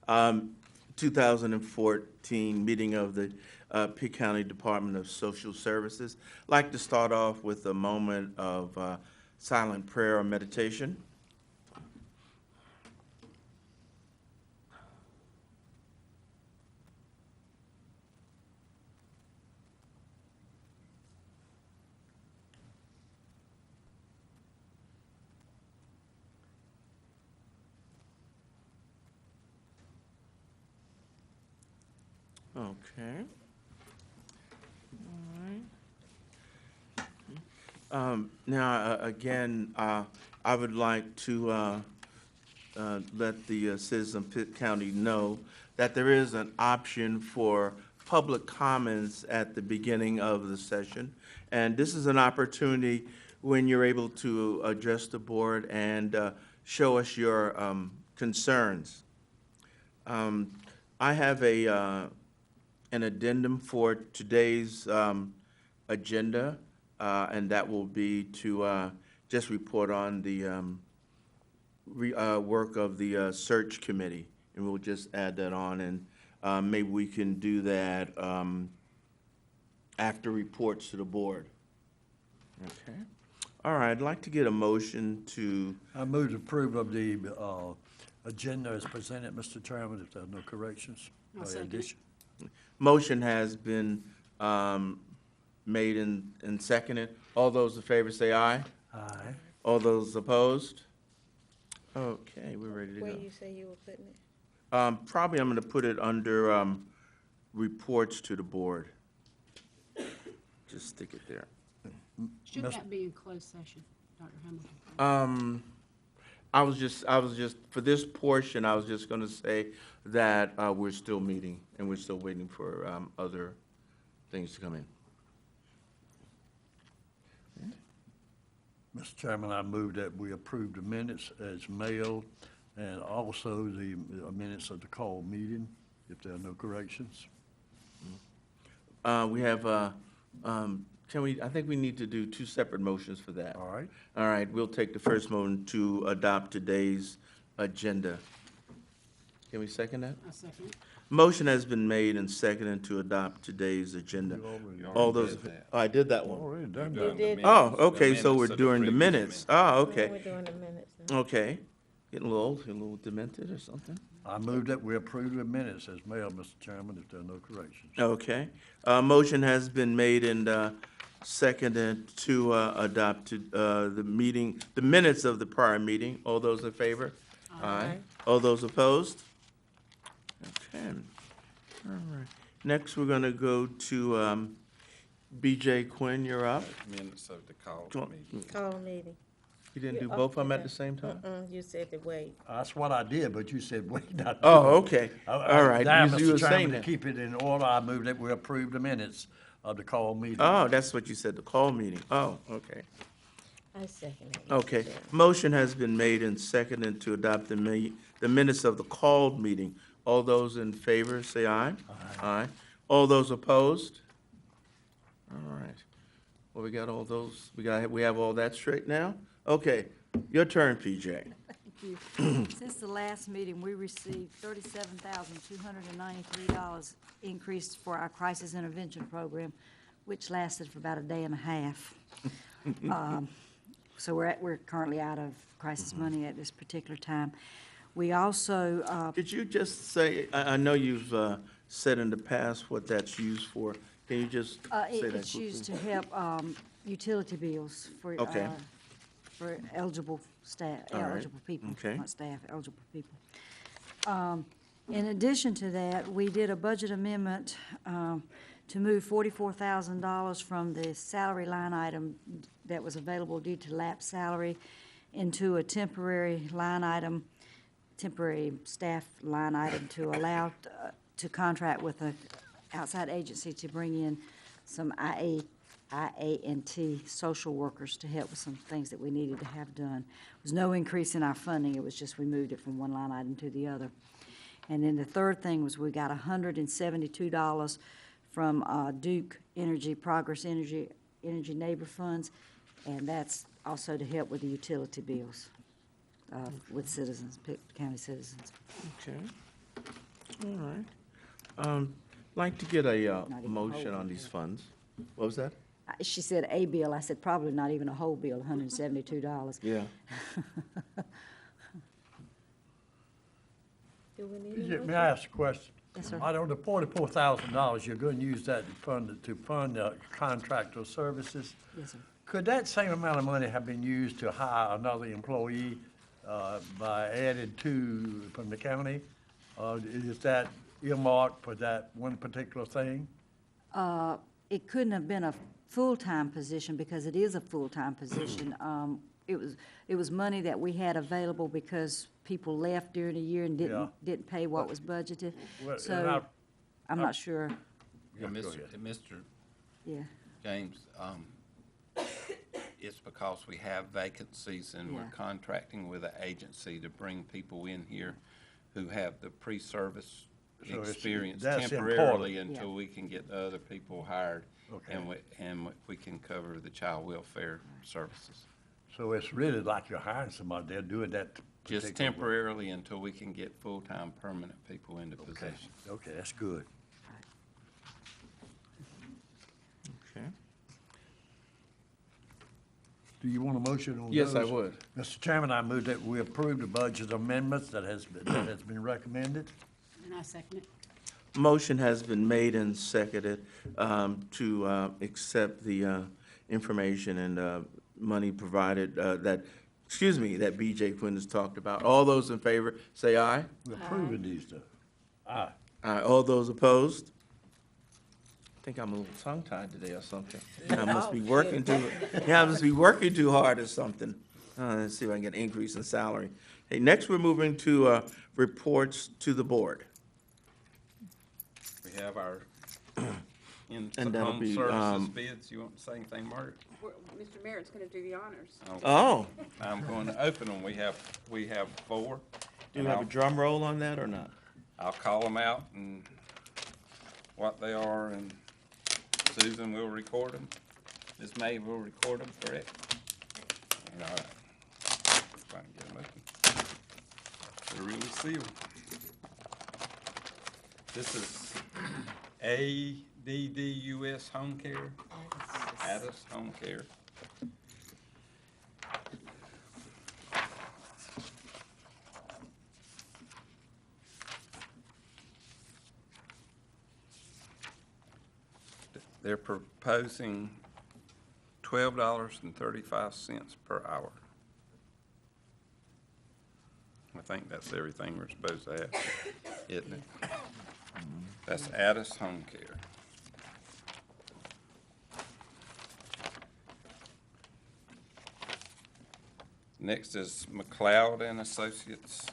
2014 meeting of the Pitt County Department of Social Services. I'd like to start off with a moment of silent prayer or meditation. Okay. All right. Now, again, I would like to let the citizens of Pitt County know that there is an option for public comments at the beginning of the session. And this is an opportunity when you're able to address the board and show us your concerns. I have an addendum for today's agenda, and that will be to just report on the work of the search committee, and we'll just add that on, and maybe we can do that after reports to the board. Okay. All right, I'd like to get a motion to... I move to approve of the agenda as presented, Mr. Chairman, if there are no corrections or addition. Motion has been made and seconded. All those in favor say aye. Aye. All those opposed? Okay, we're ready to go. Where you say you were putting it? Probably I'm going to put it under reports to the board. Just stick it there. Should that be in closed session, Dr. Hamilton? I was just for this portion, I was just going to say that we're still meeting and we're still waiting for other things to come in. Mr. Chairman, I move that we approve the minutes as mailed and also the minutes of the call meeting, if there are no corrections. We have, I think we need to do two separate motions for that. All right. All right, we'll take the first motion to adopt today's agenda. Can we second that? I second. Motion has been made and seconded to adopt today's agenda. All those, oh, I did that one. Already done You that. did. Oh, okay, so we're doing the minutes. Oh, okay, We're doing the minutes now. okay. Getting a little demented or something? I move that we approve the minutes as mailed, Mr. Chairman, if there are no corrections. Okay. Motion has been made and seconded to adopt the minutes of the prior meeting. All those in favor? Aye. All those opposed? Okay. All right. Next, we're going to go to B.J. Quinn. You're up. Minutes of the call Do you want- meeting. Call meeting. You didn't do You- both of them at okay. the same time? You said to wait. That's what I did, but you said wait not. Oh, okay. All right. Now, You Mr. were saying Chairman, to that. keep it in order, I move that we approve the minutes of the call meeting. Oh, that's what you said, the call meeting. Oh, okay. I second it. Okay. Yeah. Motion has been made and seconded to adopt the minutes of the called meeting. All those in favor, say aye. Aye. All those opposed? All right. Well, we got all those, we have all that straight now? Okay, your turn, PJ. Thank you. Since the last meeting, we received $37,293 increase for our crisis intervention program, which lasted for about a day and a half. So we're currently out of crisis money at this particular time. We also, Could you just say, I know you've said in the past what that's used for. Can you just say that it's quickly? used to help utility bills for Okay. for eligible staff, All right. eligible people, Okay. not staff, eligible people. In addition to that, we did a budget amendment to move $44,000 from the salary line item that was available due to lapsed salary into a temporary line item, temporary staff line item to allow to contract with an outside agency to bring in some IA&T social workers to help with some things that we needed to have done. There was no increase in our funding. It was just we moved it from one line item to the other. And then the third thing was we got $172 from Duke Energy, Progress Energy Neighbor Funds, and that's also to help with the utility bills with citizens, Pitt County citizens. Okay. All right. Like to get a even motion whole. on these funds. What was that? She said a bill, I said probably not even a whole bill, $172. Yeah. Do we need a May motion? I ask a question? Yes, sir. Out of the $44,000, you're going to use that to fund contractor services. Yes, sir. Could that same amount of money have been used to hire another employee by added to from the county? Is that earmarked for that one particular thing? It couldn't have been a full-time position because it is a full-time position. It was money that we had available because people left during the year and Yeah. didn't pay what was budgeted. Well, and So I'm not sure, Yeah, Yeah, go Mr. ahead. Mr. yeah. James, it's because we have vacancies and we're Yeah. contracting with an agency to bring people in here who have the pre-service So it's- experience that's temporarily important. until Yeah. we can get the other people hired. Okay. And we can cover the child welfare services. So it's really like you're hiring somebody, they're doing that Just particular work. temporarily until we can get full-time permanent people into Okay, position. okay, that's good. Okay. Do you want a motion on those? Yes, I would. Mr. Chairman, I move that we approve the budget amendments that has been recommended. And I second it. Motion has been made and seconded to accept the information and money provided that B.J. Quinn has talked about. All those in favor, say aye. We're approving these stuff. Aye. Aye. All those opposed? I think I'm a little tongue-tied today or something. I must be working too, I must be working too hard or something. Let's see if I can get an increase in salary. Hey, next we're moving to reports to the board. We have our And that'll in-home be, services bids. You want to say anything, Margaret? Mr. Merritt's gonna do the honors. Oh, I'm going to open them. We have 4. do you have a drum roll on that or not? I'll call them out and what they are, and Susan will record them. Ms. May will record them, correct? All right. If I can get them open. They're really sealed. This is ADDUS Home Care, Addis Home Care. They're proposing $12.35 per hour. I think that's everything we're supposed to have, isn't it? That's Addis Home Care. Next is McLeod and Associates.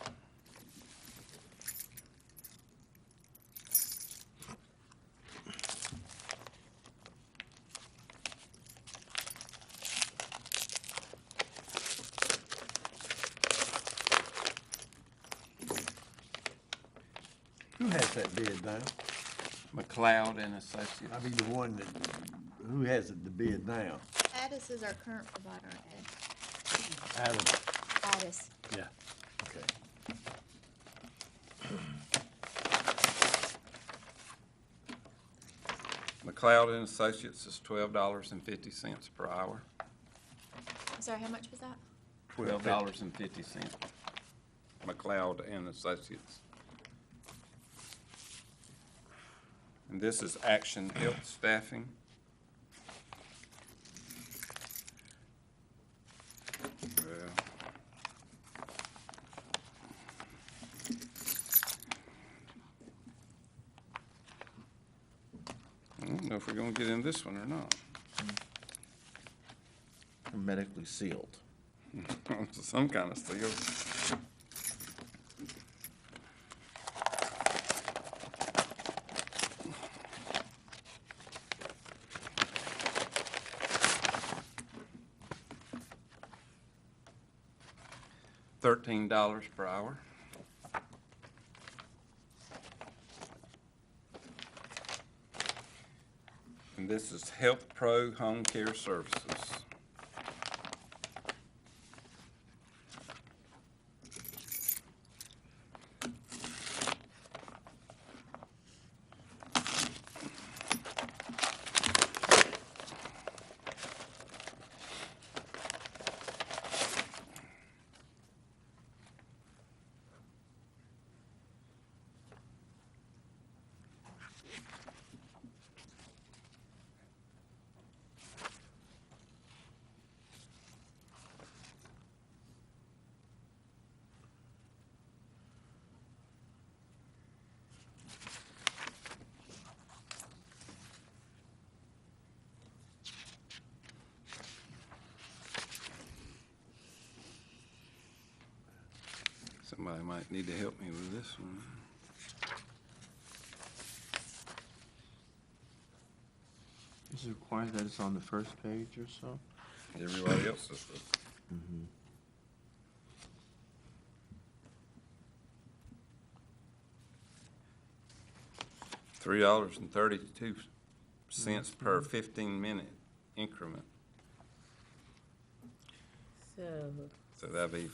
Who has that bid now? McLeod and Associates. I mean, the one that, who has the bid now? Addis is our current provider, Adam. Addis. Yeah, okay. McLeod and Associates is $12.50 per hour. I'm sorry, how much was that? $12.50. McLeod and Associates. And this is Action Health Staffing. Well, I don't know if we're gonna get in this one or not. Hermetically sealed. Some kind of seal. $13 per hour. And this is Health Pro Home Care Services. Somebody might need to help me with this one. Is it required that it's on the first page or so? Everybody else is. $3.32 per 15-minute increment. So, So that'd be,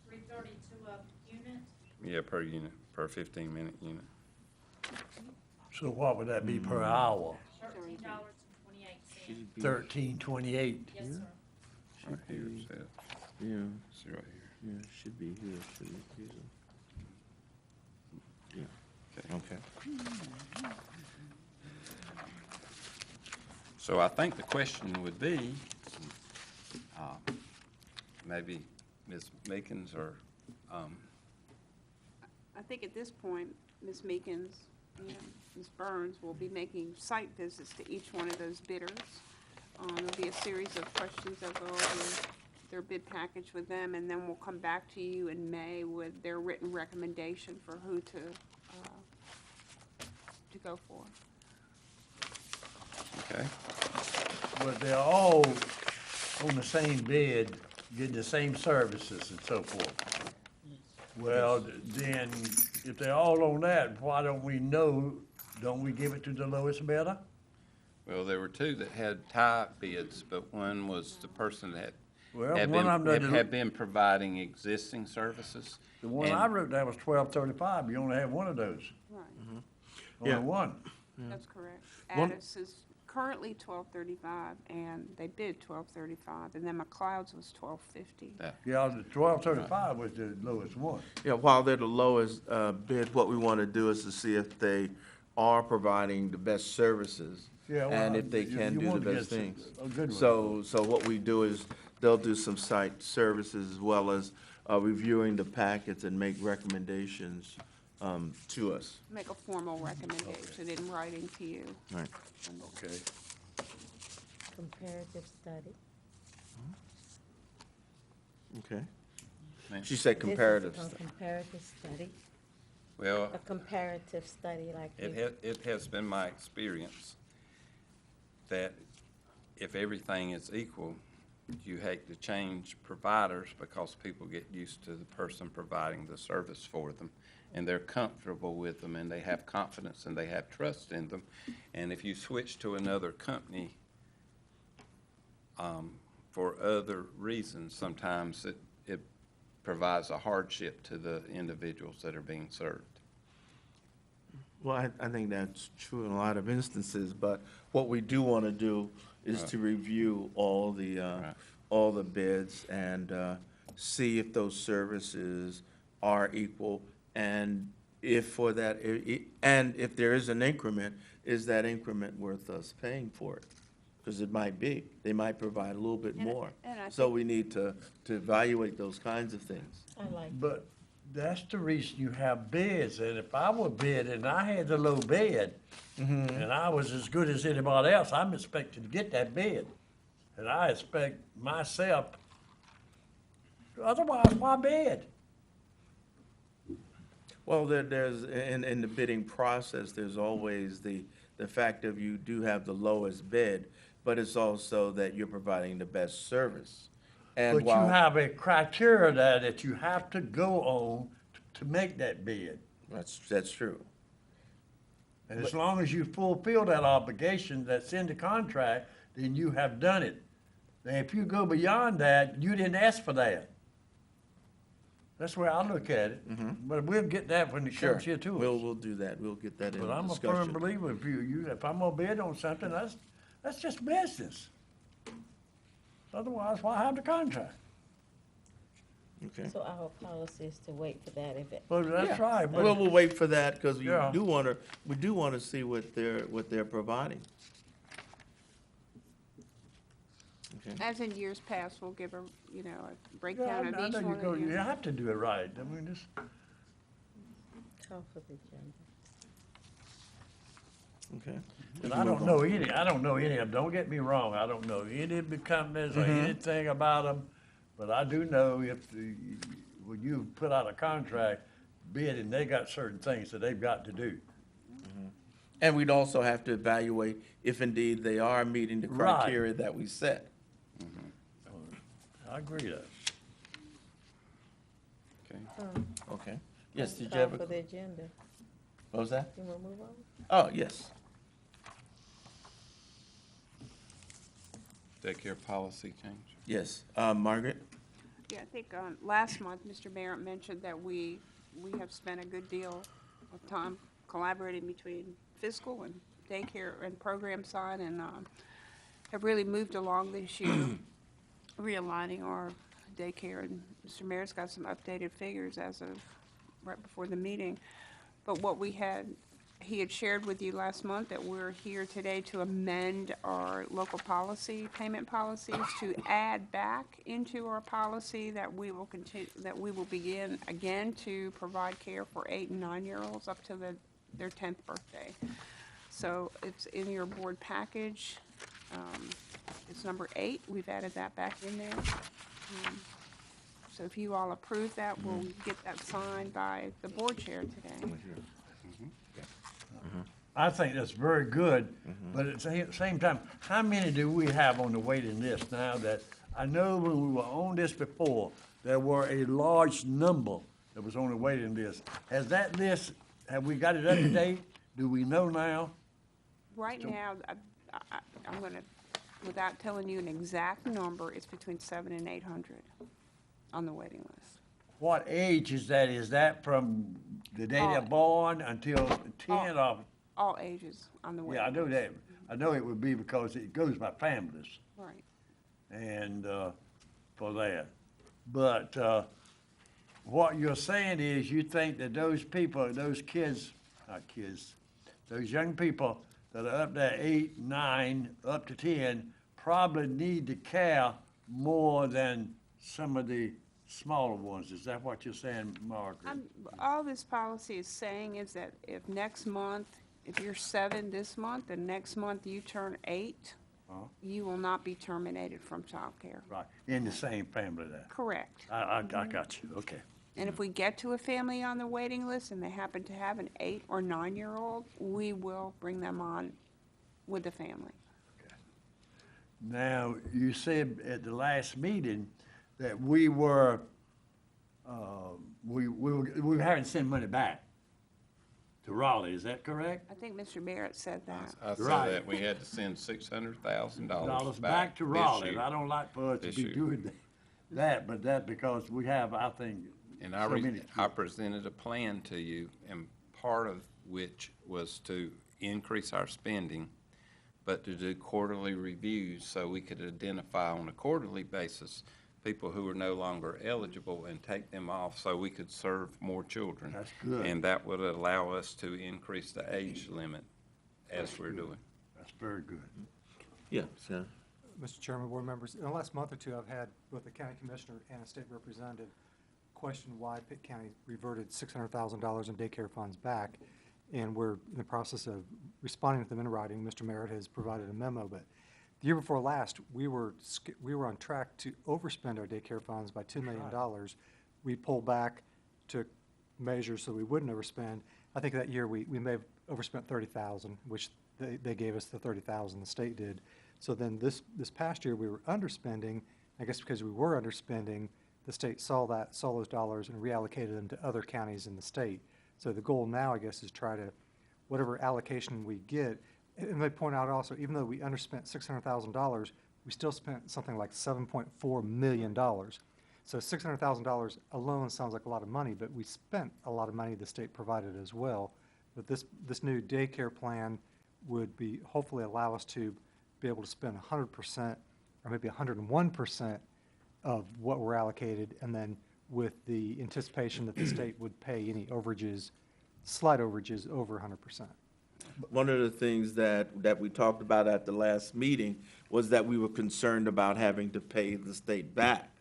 $3.32 a unit? yeah, per unit, per 15-minute unit. So what would that be per hour? $13.28. $13.28. Yes, sir. Right here it says. Yeah, See right here. yeah, it should be here, shouldn't it? Yeah, okay. So I think the question would be, maybe Ms. Meekins or, I think at this point, Ms. Meekins and Ms. Burns will be making site visits to each one of those bidders. There'll be a series of questions that go over their bid package with them, and then we'll come back to you in May with their written recommendation for who to go for. okay? But they're all on the same bid, getting the same services and so forth. Well, then, if they're all on that, why don't we give it to the lowest bidder? Well, there were two that had tie bids, but one was the person that Well, had one of them, had been providing existing services. the one and- I wrote down was $12.35, you only have one of those, Right, only Yeah. one. that's correct. One- Addis is currently $12.35, and they bid $12.35, and then McLeod's was $12.50. Yeah, the $12.35 was the lowest one. Yeah, while they're the lowest bid, what we want to do is to see if they are providing the best services Yeah, well, and if they you- can you do the want to best get things. a good one. So what we do is they'll do some site services as well as reviewing the packets and make recommendations to us. Make a formal recommendation in writing to you. Right. Okay. Comparative study. Okay. Ma'am. She said comparative This is a stuff. comparative study, Well, a comparative study like this. it has been my experience that if everything is equal, you hate to change providers because people get used to the person providing the service for them. And they're comfortable with them, and they have confidence, and they have trust in them. And if you switch to another company for other reasons, sometimes it provides a hardship to the individuals that are being served. Well, I think that's true in a lot of instances, but what we do want to do is to review all the bids and see if those services are equal, and if for that, and if there is an increment, is that increment worth us paying for it? Because it might be, they might provide a little bit more. and I So think- we need to evaluate those kinds of things. I like, But that's the reason you have bids, and if I were bidding and I had the low bid, and I was as good as anybody else, I'm expected to get that bid. And I expect myself, otherwise, why bid? Well, there's, in the bidding process, there's always the fact of you do have the lowest bid, but it's also that you're providing the best service. And But you while, have a criteria that you have to go on to make that bid. that's true. And as long as you fulfill that obligation that's in the contract, then you have done it. Now, if you go beyond that, you didn't ask for that. That's the way I look at it. But we'll get that when it Sure, comes here to us. we'll do that, we'll get that in But I'm a discussion. firm believer if if I'm gonna bid on something, that's just business. Otherwise, why have the contract? Okay. so our policy is to wait for that if it, Well, that's Yeah. right, Well, but we'll wait for that, because we Yeah. do want to see what they're providing. Okay. As in years past, we'll give a yeah, breakdown of I each know one of you them. have to do it right. I mean, this, call for the agenda. Okay. And I don't know any of them, don't get me wrong, I don't know any of the companies or anything about them, but I do know when you put out a contract bid and they got certain things that they've got to do. And we'd also have to evaluate if indeed they are meeting the Right. criteria that we set. I agree with that. Okay. Okay. Yes, did you Call have for a, the agenda. what was that? You wanna move on? Oh, yes. Daycare policy change. Yes. Margaret? Yeah, I think, last month, Mr. Barrett mentioned that we have spent a good deal of time collaborating between fiscal and daycare and program side, and, have really moved along this year, realigning our daycare, and Mr. Mayor's got some updated figures as of right before the meeting. But what he had shared with you last month, that we're here today to amend our local policy, payment policies, to add back into our policy that we will begin again to provide care for 8 and 9-year-olds up to their 10th birthday. So it's in your board package. It's number 8. We've added that back in there. So if you all approve that, we'll get that signed by the board chair today. I think that's very good, but at the same time, how many do we have on the waiting list now that, I know when we were on this before, there were a large number that was on the waiting list. Has that list, have we got it up to date? Do we know now? Right now, I'm gonna, without telling you an exact number, it's between 700 and 800 on the waiting list. What age is that? Is that from the day they're born until 10 or? All ages on the waiting Yeah, I list. know that. I know it would be because it goes by families Right. and, for that. But, what you're saying is you think that those people, those kids, not kids, those young people that are up there 8, 9, up to 10, probably need to care more than some of the smaller ones. Is that what you're saying, Margaret? All this policy is saying is that if next month, if you're 7 this month, and next month you turn 8, you will not be terminated from childcare. Right, in the same family there. Correct. I got you, okay. And if we get to a family on the waiting list and they happen to have an 8 or 9-year-old, we will bring them on with the family. Now, you said at the last meeting that we were having to send money back to Raleigh, is that correct? I think Mr. Barrett said that. I said Right. that we had to send $600,000 Dollars back back to this Raleigh. year. I don't like for us to This be year. doing that, but that because we have, I think, And so many. I presented a plan to you, and part of which was to increase our spending, but to do quarterly reviews so we could identify on a quarterly basis people who are no longer eligible and take them off so we could serve more children. That's good. And that would allow us to increase the age limit as we're doing. That's very good. Yeah, sir. Mr. Chairman, board members, in the last month or two, I've had both the county commissioner and a state representative question why Pitt County reverted $600,000 in daycare funds back, and we're in the process of responding to them in writing. Mr. Merritt has provided a memo, but the year before last, we were on track to overspend our daycare funds by $2 million. We pulled back, took measures so we wouldn't overspend. I think that year we may have overspent $30,000, which they gave us the $30,000, the state did. So then this past year, we were underspending. I guess because we were underspending, the state saw those dollars and reallocated them to other counties in the state. So the goal now, I guess, is try to, whatever allocation we get, and they point out also, even though we underspent $600,000, we still spent something like $7.4 million. So $600,000 alone sounds like a lot of money, but we spent a lot of money the state provided as well. But this new daycare plan would be, hopefully allow us to be able to spend 100% or maybe 101% of what we're allocated, and then with the anticipation that the state would pay any overages, slight overages over 100%. One of the things that we talked about at the last meeting was that we were concerned about having to pay the state back.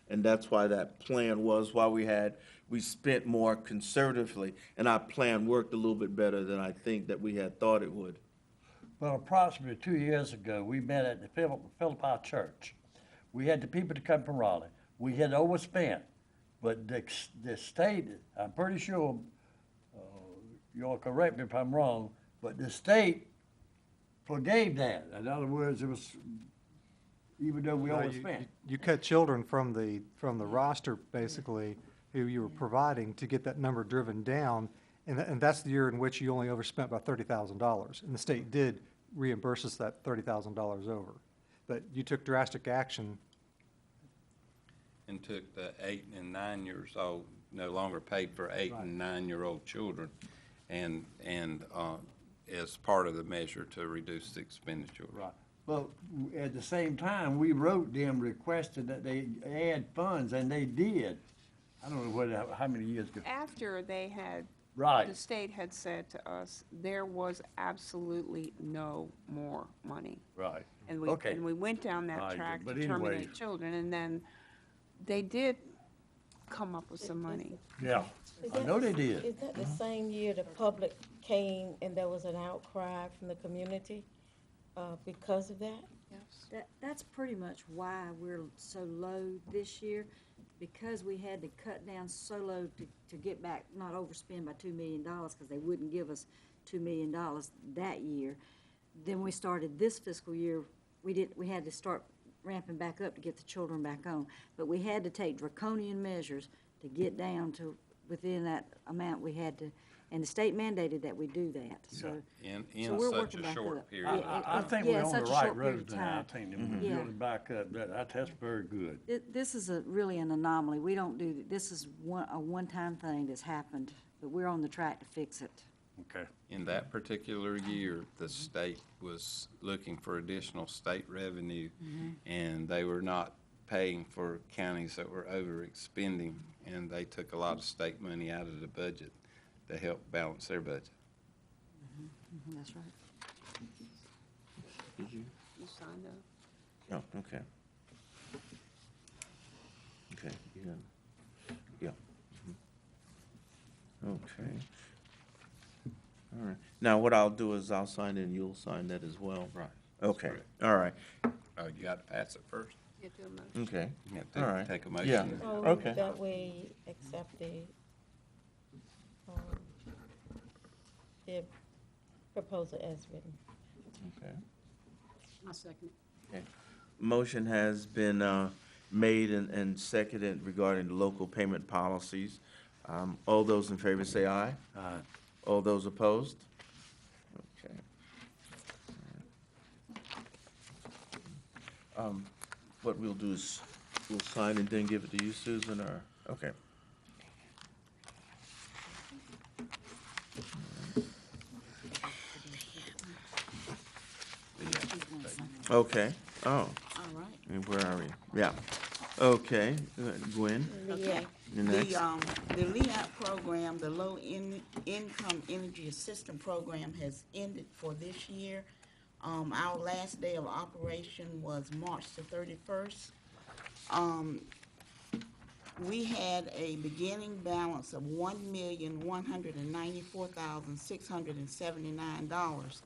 And that's why that plan was, why we spent more conservatively, and our plan worked a little bit better than I think that we had thought it would. Well, approximately 2 years ago, we met at the Philippi Church. We had the people to come from Raleigh. We had overspent, but the state, I'm pretty sure, you'll correct me if I'm wrong, but the state forgave that. In other words, it was, even though we No, overspent. You cut children from the roster, basically, who you were providing to get that number driven down, and that's the year in which you only overspent by $30,000. And the state did reimburse us that $30,000 over. But you took drastic action. And took the 8 and 9 years old, no longer paid for 8 and 9-year-old children, and as part of the measure to reduce the expenditure. Right. But at the same time, we wrote them requesting that they add funds, and they did. I don't know how many years ago. After they had, Right. the state had said to us, there was absolutely no more money. Right. And Okay. we went down that Right, track but to terminate anyways. children, and then they did come up with some money. Yeah, Is I that know the- they did. Is that the same year the public came and there was an outcry from the community because of that? Yes. That's pretty much why we're so low this year, because we had to cut down so low to get back, not overspend by $2 million, because they wouldn't give us $2 million that year. Then we started this fiscal year, we had to start ramping back up to get the children back on. But we had to take draconian measures to get down to within that amount we had to, and the state mandated that we do that, so. In So we're such working a back short up. period. I of think Yeah, we're on the such a right short period road of now. I time. think that we're Yeah. building back up. That's very good. This is really an anomaly. We don't do, this is a one-time thing that's happened, but we're on the track to fix it. Okay. In that particular year, the state was looking for additional state revenue, and they were not paying for counties that were overexpending, and they took a lot of state money out of the budget to help balance their budget. That's right. You signed up. Oh, okay. Okay, yeah. Okay. All right. Now, what I'll do is I'll sign it and you'll sign that as well. Right. Okay, Correct. all right, Oh, you got to pass it first. You have to do a motion. okay. You have All to right. take a Yeah. motion. So Okay. that we accept the proposal as written. Okay. I'll second it. Motion has been made and seconded regarding the local payment policies. All those in favor say aye. Aye. All those opposed? Okay. What we'll do is we'll sign and then give it to you, Susan, or, okay. Okay, oh, All right. and where are we? Yeah, okay, Gwen, Okay. you're next. The LEAP program, the Low Income Energy Assistance Program has ended for this year. Our last day of operation was March the 31st. We had a beginning balance of $1,194,679.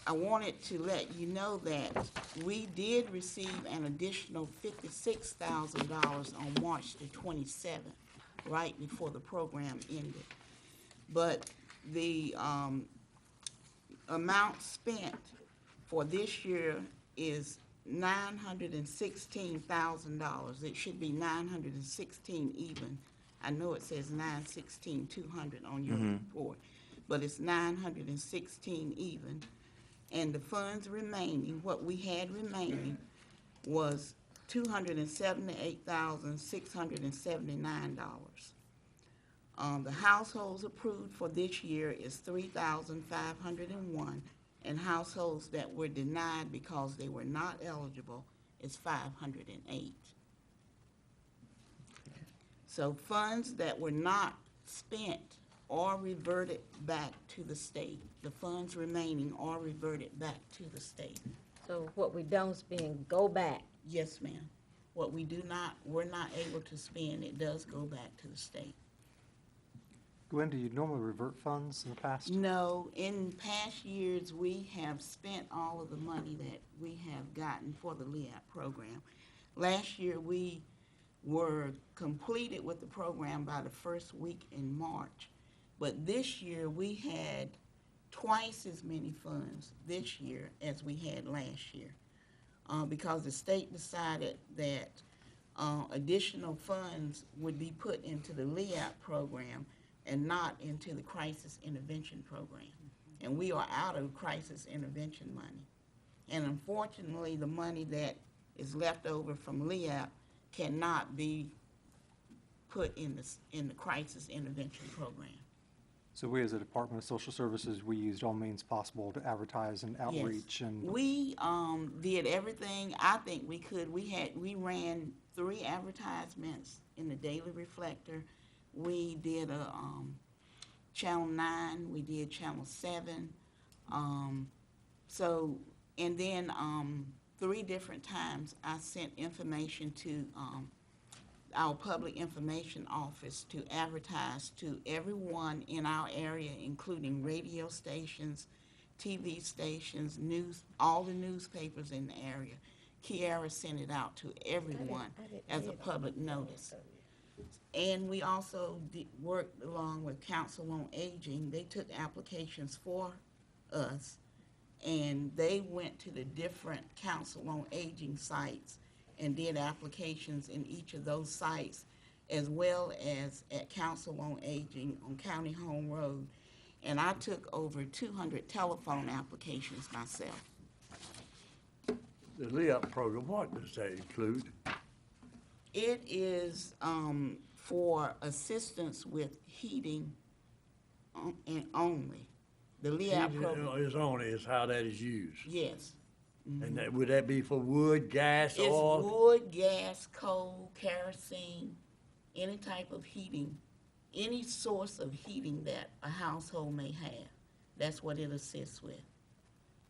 I wanted to let you know that we did receive an additional $56,000 on March the 27th, right before the program ended. But the amount spent for this year is $916,000. It should be 916 even. I know it says 916,200 on your report, but it's 916 even. And the funds remaining, what we had remaining was $278,679. The households approved for this year is 3,501, and households that were denied because they were not eligible is 508. So funds that were not spent are reverted back to the state. The funds remaining are reverted back to the state. So what we don't spend, go back. Yes, ma'am. What we're not able to spend, it does go back to the state. Gwen, do you normally revert funds in the past? No, in past years, we have spent all of the money that we have gotten for the LEAP program. Last year, we were completed with the program by the first week in March. But this year, we had twice as many funds this year as we had last year. Because the state decided that additional funds would be put into the LEAP program and not into the crisis intervention program. And we are out of crisis intervention money. And unfortunately, the money that is left over from LEAP cannot be put in the crisis intervention program. So we, as a Department of Social Services, we used all means possible to advertise and outreach Yes. and. We did everything I think we could. We ran 3 advertisements in the Daily Reflector. We did a Channel 9, we did Channel 7. And then 3 different times I sent information to our public information office to advertise to everyone in our area, including radio stations, TV stations, all the newspapers in the area. Kiara sent it out to everyone as a public notice. And we also worked along with Council on Aging. They took applications for us, and they went to the different Council on Aging sites and did applications in each of those sites, as well as at Council on Aging on County Home Road. And I took over 200 telephone applications myself. The LEAP program, what does that include? It is for assistance with heating and only. The LEAP program, Is only is how that is used. yes. And that, would that be for wood, gas, It's oil? wood, gas, coal, kerosene, any type of heating, any source of heating that a household may have. That's what it assists with.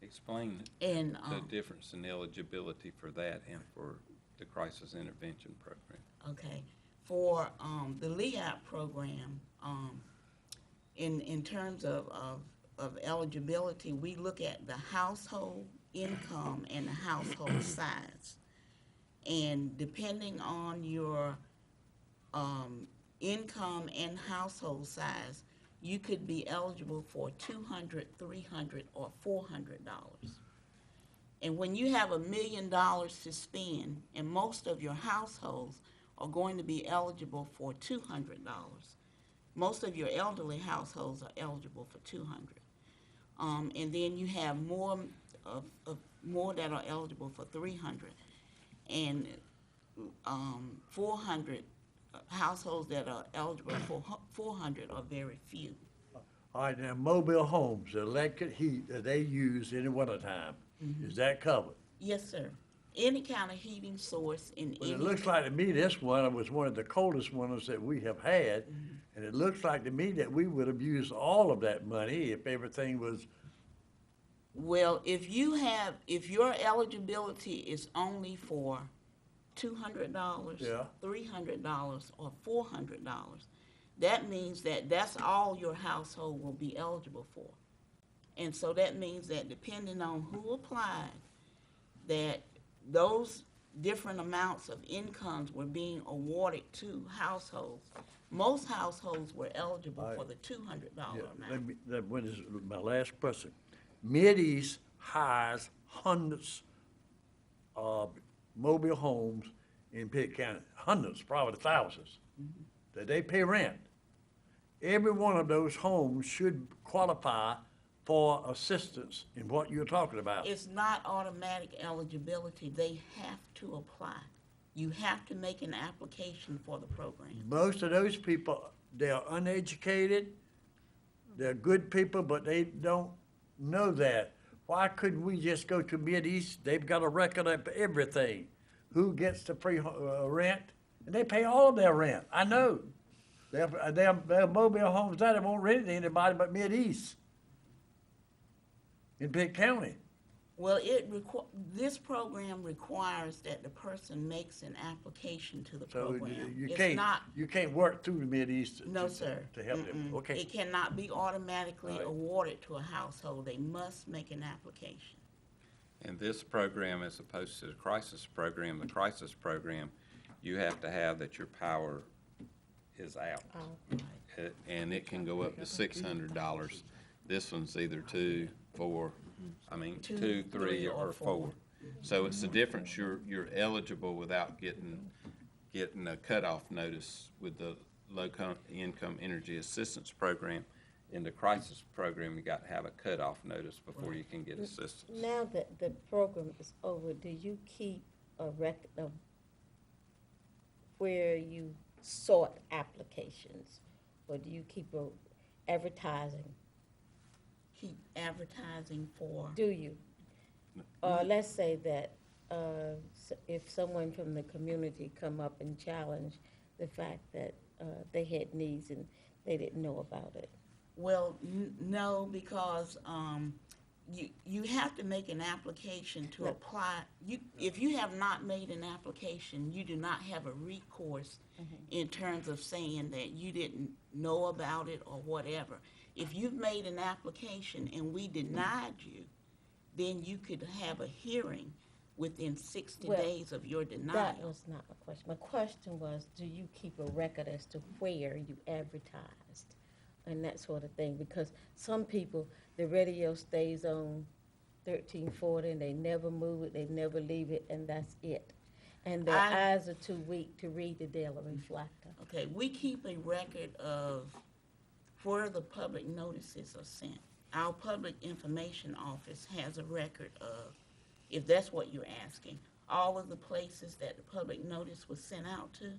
Explain And the difference in eligibility for that and for the crisis intervention program. okay, for the LEAP program, in terms of eligibility, we look at the household income and the household size. And depending on your income and household size, you could be eligible for $200, $300, or $400. And when you have $1 million to spend, and most of your households are going to be eligible for $200, most of your elderly households are eligible for $200. And then you have more that are eligible for $300, and 400 households that are eligible for $400 are very few. All right, now mobile homes, the electric heat that they use in the wintertime, is that covered? Yes, sir. Any kind of heating source in Well, any. it looks like to me this one was one of the coldest ones that we have had, and it looks like to me that we would have used all of that money if everything was. Well, if your eligibility is only for $200, Yeah. $300, or $400, that means that that's all your household will be eligible for. And so that means that depending on who applied, that those different amounts of incomes were being awarded to households. Most households were eligible for the $200 amount. That one is my last question. Mideast hires hundreds of mobile homes in Pitt County, hundreds, probably thousands, that they pay rent. Every one of those homes should qualify for assistance in what you're talking about. It's not automatic eligibility. They have to apply. You have to make an application for the program. Most of those people, they're uneducated, they're good people, but they don't know that. Why couldn't we just go to Mideast? They've got a record of everything. Who gets the free rent? And they pay all of their rent. I know. Their mobile homes that won't rent to anybody but Mideast in Pitt County. Well, this program requires that the person makes an application to the So program. you It's can't, not, you can't work through the Mideast no, sir. to help them? Mm-mm. Okay. It cannot be automatically All right. awarded to a household. They must make an application. And this program, as opposed to the crisis program, you have to have that your power is out. And it can go up to $600. This one's either 2, 4, two, three, or 4. So it's the difference, you're eligible without getting a cutoff notice with the income energy assistance program. In the crisis program, you got to have a cutoff notice before you can get assistance. Now that the program is over, do you keep a record of where you sought applications? Or do you keep advertising? Keep advertising for, Do you? Let's say that if someone from the community come up and challenge the fact that they had needs and they didn't know about it. well, no, because you have to make an application to apply. If you have not made an application, you do not have a recourse in terms of saying that you didn't know about it or whatever. If you've made an application and we denied you, then you could have a hearing within 60 Well, days of your denial. That was not my question. My question was, do you keep a record as to where you advertised and that sort of thing? Because some people, the radio stays on 1340 and they never move it, they never leave it, and that's it. And their eyes are too weak to read the daily reflector. Okay, we keep a record of where the public notices are sent. Our public information office has a record of, if that's what you're asking, all of the places that the public notice was sent out to.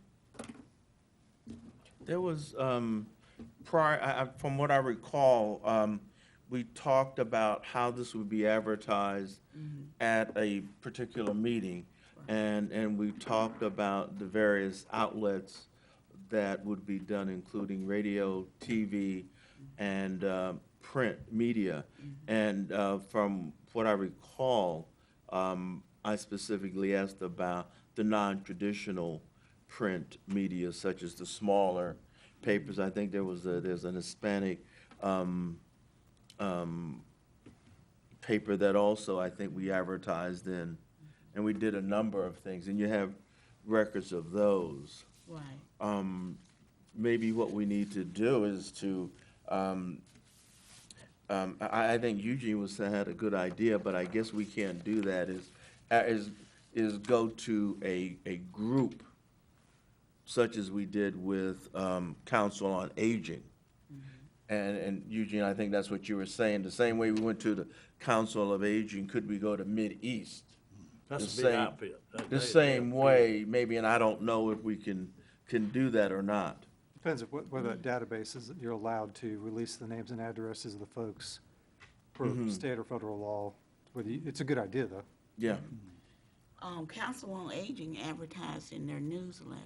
There was, from what I recall, we talked about how this would be advertised at a particular meeting. And we talked about the various outlets that would be done, including radio, TV, and print media. And from what I recall, I specifically asked about the non-traditional print media, such as the smaller papers. I think there's an Hispanic paper that also I think we advertised in, and we did a number of things, and you have records of those. Right. Maybe what we need to do is to, I think Eugene had a good idea, but I guess we can't do that, is go to a group such as we did with Council on Aging. And Eugene, I think that's what you were saying, the same way we went to the Council of Aging, could we go to Mideast? That's The a big same- outfit. The same way, maybe, and I don't know if we can do that or not. Depends on whether that database is, you're allowed to release the names and addresses of the folks per state or federal law. It's a good idea, though. Yeah. Council on Aging advertised in their newsletter.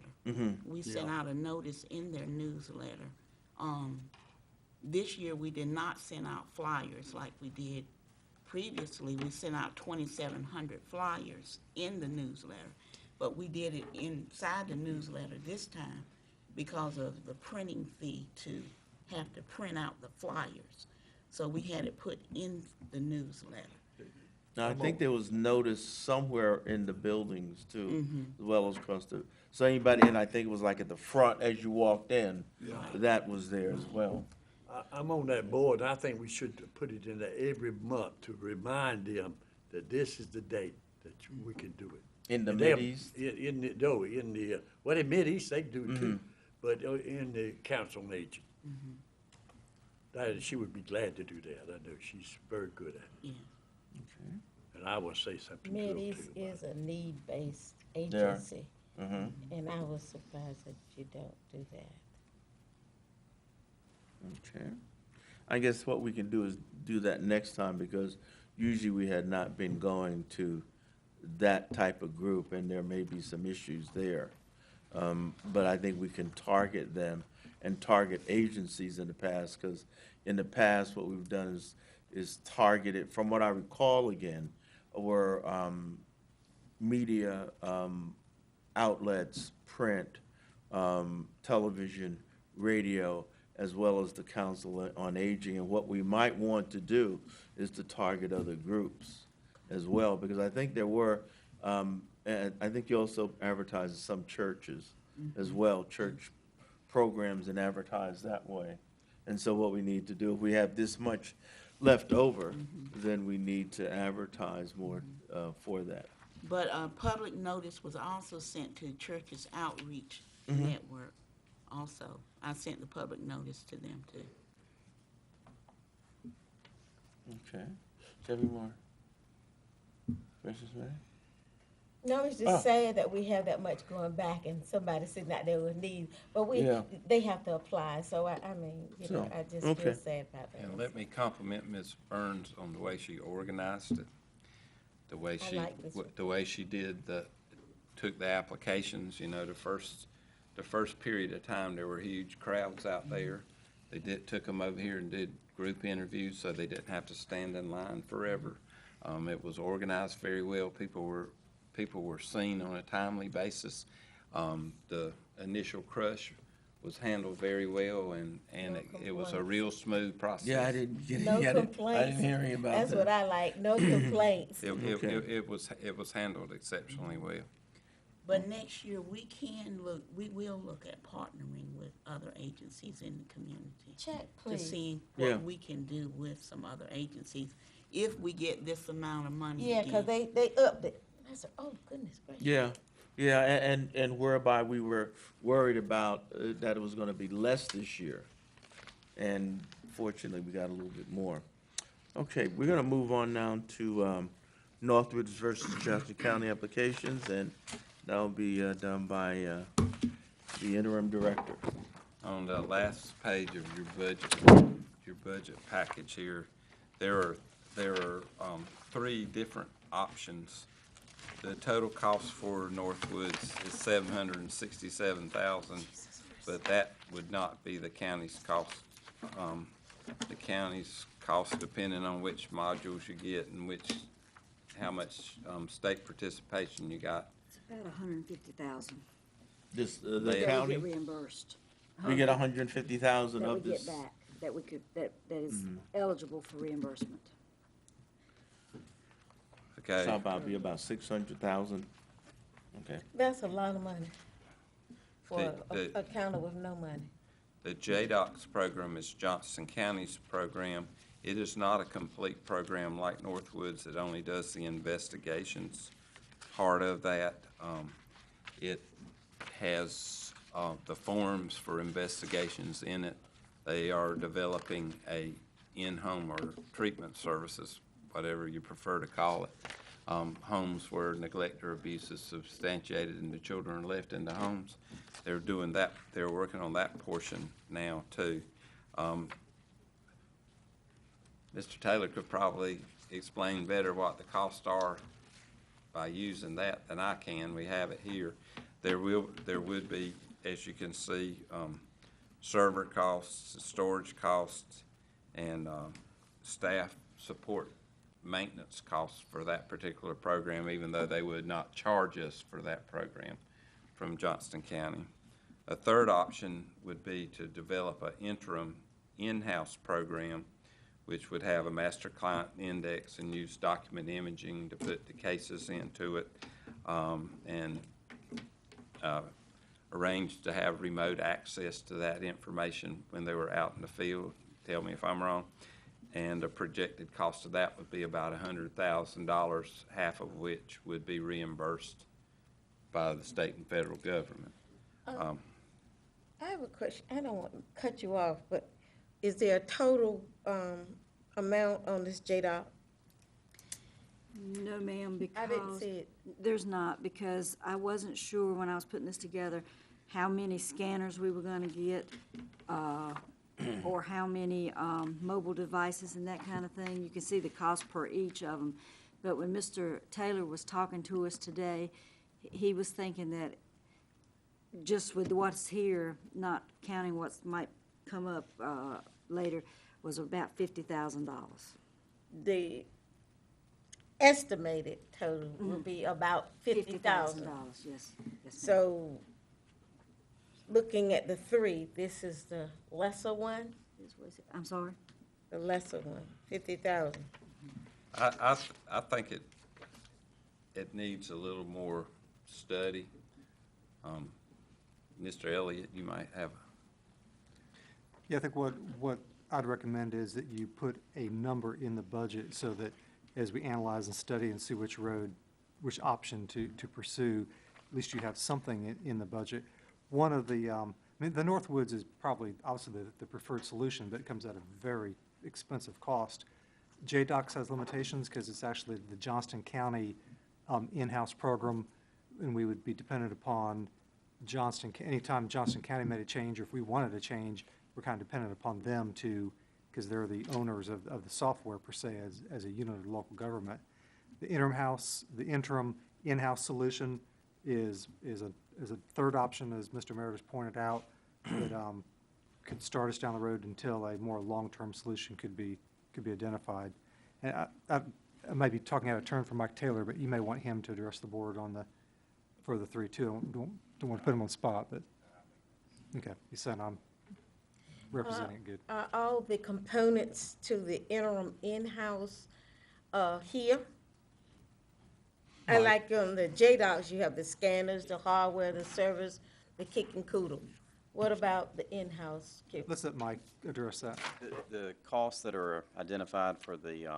We sent out a notice in their newsletter. This year, we did not send out flyers like we did previously. We sent out 2,700 flyers in the newsletter, but we did it inside the newsletter this time because of the printing fee to have to print out the flyers. So we had it put in the newsletter. Now, I think there was notice somewhere in the buildings too, as well as across the, so anybody, and I think it was like at the front as you walked in, that was there as well. I'm on that board, and I think we should put it in there every month to remind them that this is the date that we can do it. In the And they'll- Mideast? In the, well, in Mideast, they do it too, but in the Council on Aging. She would be glad to do that, I know, she's very good at it. Yeah. And I will say something to her Mideast too. is a need-based agency, and I was surprised that you don't do that. Okay. I guess what we can do is do that next time, because usually we had not been going to that type of group, and there may be some issues there. But I think we can target them and target agencies in the past, because in the past, what we've done is targeted, from what I recall again, were media outlets, print, television, radio, as well as the Council on Aging. And what we might want to do is to target other groups as well, because I think there were, and I think you also advertised some churches as well, church programs, and advertise that way. And so what we need to do, if we have this much left over, then we need to advertise more for that. But public notice was also sent to Churches Outreach Network also. I sent the public notice to them too. Okay. Do you have any more questions, ma'am? No, it's just sad that we have that much going back and somebody sitting out there with need, but they have to apply, so I mean, you know, I just feel sad about that. And let me compliment Ms. Burns on the way she organized it, the way I she, like this one. the way she took the applications, you know, the first period of time, there were huge crowds out there. They took them over here and did group interviews, so they didn't have to stand in line forever. It was organized very well. People were seen on a timely basis. The initial crush was handled very well, and it was a real smooth process. Yeah, I didn't get No I complaints. didn't hear any about That's that. what I like, no complaints. It was handled exceptionally well. But next year, we will look at partnering with other agencies in the community. Check, To please. see Yeah. what we can do with some other agencies, if we get this amount of money Yeah, again. because they upped it. I said, oh, goodness gracious. Yeah, and whereby we were worried about that it was gonna be less this year. And fortunately, we got a little bit more. Okay, we're gonna move on now to Northridge versus Johnson County applications, and that'll be done by the interim director. On the last page of your budget package here, there are three different options. The total cost for Northwoods is $767,000, but that would not be the county's cost. The county's cost, depending on which modules you get and how much state participation you got. It's about $150,000 This, that we the get county, reimbursed, we get 150,000 that we of this. get back, that is eligible for reimbursement. Okay. So be about 600,000. Okay. That's a lot of money for The- a county with no money. The JDOCS program is Johnson County's program. It is not a complete program like Northwoods. It only does the investigations part of that. It has the forms for investigations in it. They are developing a in-home or treatment services, whatever you prefer to call it. Homes where neglect or abuse is substantiated and the children are left in the homes. They're doing that, they're working on that portion now too. Mr. Taylor could probably explain better what the costs are by using that than I can. We have it here. There would be, as you can see, server costs, storage costs, and staff support maintenance costs for that particular program, even though they would not charge us for that program from Johnston County. A third option would be to develop an interim in-house program, which would have a master client index and use document imaging to put the cases into it, and arrange to have remote access to that information when they were out in the field. Tell me if I'm wrong. And the projected cost of that would be about $100,000, half of which would be reimbursed by the state and federal government. I have a question. I don't want to cut you off, but is there a total amount on this JDOC? No, ma'am, because. I didn't see it. There's not, because I wasn't sure when I was putting this together how many scanners we were gonna get, or how many mobile devices and that kind of thing. You can see the cost per each of them. But when Mr. Taylor was talking to us today, he was thinking that just with what's here, not counting what might come up later, was about $50,000. estimated total will be about $50,000. Yes. Yes, ma'am. So, looking at the three, this is the lesser one, I'm sorry? the lesser one, 50,000. I think it needs a little more study. Mr. Elliott, you might have, Yeah, I think what I'd recommend is that you put a number in the budget so that as we analyze and study and see which which option to pursue, at least you have something in the budget. One of the, I mean, the Northwoods is probably obviously the preferred solution, but it comes at a very expensive cost. JDOCS has limitations because it's actually the Johnston County in-house program, and we would be dependent upon anytime Johnston County made a change, or if we wanted a change, we're kind of dependent upon them because they're the owners of the software per se as a unit of local government. The interim in-house solution is a third option, as Mr. Meredith pointed out, that could start us down the road until a more long-term solution could be identified. And I might be talking out of turn for Mike Taylor, but you may want him to address the board for the three too. Don't want to put him on the spot, but okay, he said I'm representing it good. Are all the components to the interim in-house here? And like on the JDOCS, you have the scanners, the hardware, the servers, the kick and caboodle. What about the in-house? Let's let Mike address that. The costs that are identified for the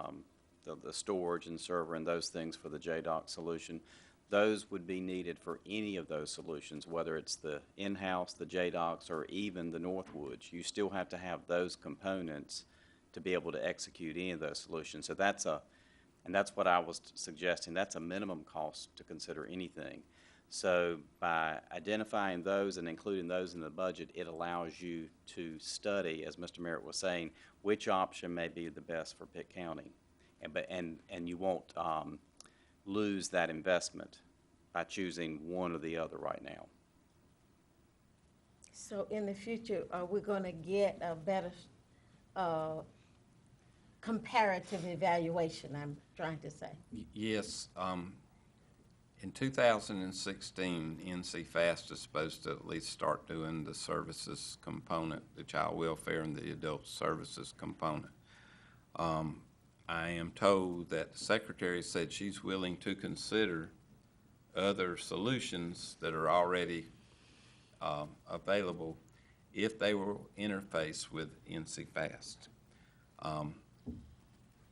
storage and server and those things for the JDOC solution, those would be needed for any of those solutions, whether it's the in-house, the JDOCs, or even the Northwoods. You still have to have those components to be able to execute any of those solutions. So and that's what I was suggesting, that's a minimum cost to consider anything. So by identifying those and including those in the budget, it allows you to study, as Mr. Merritt was saying, which option may be the best for Pitt County. And you won't lose that investment by choosing one or the other right now. So in the future, are we going to get a better comparative evaluation, I'm trying to say? yes, in 2016, NC Fast is supposed to at least start doing the services component, the child welfare and the adult services component. I am told that the secretary said she's willing to consider other solutions that are already available if they will interface with NC Fast.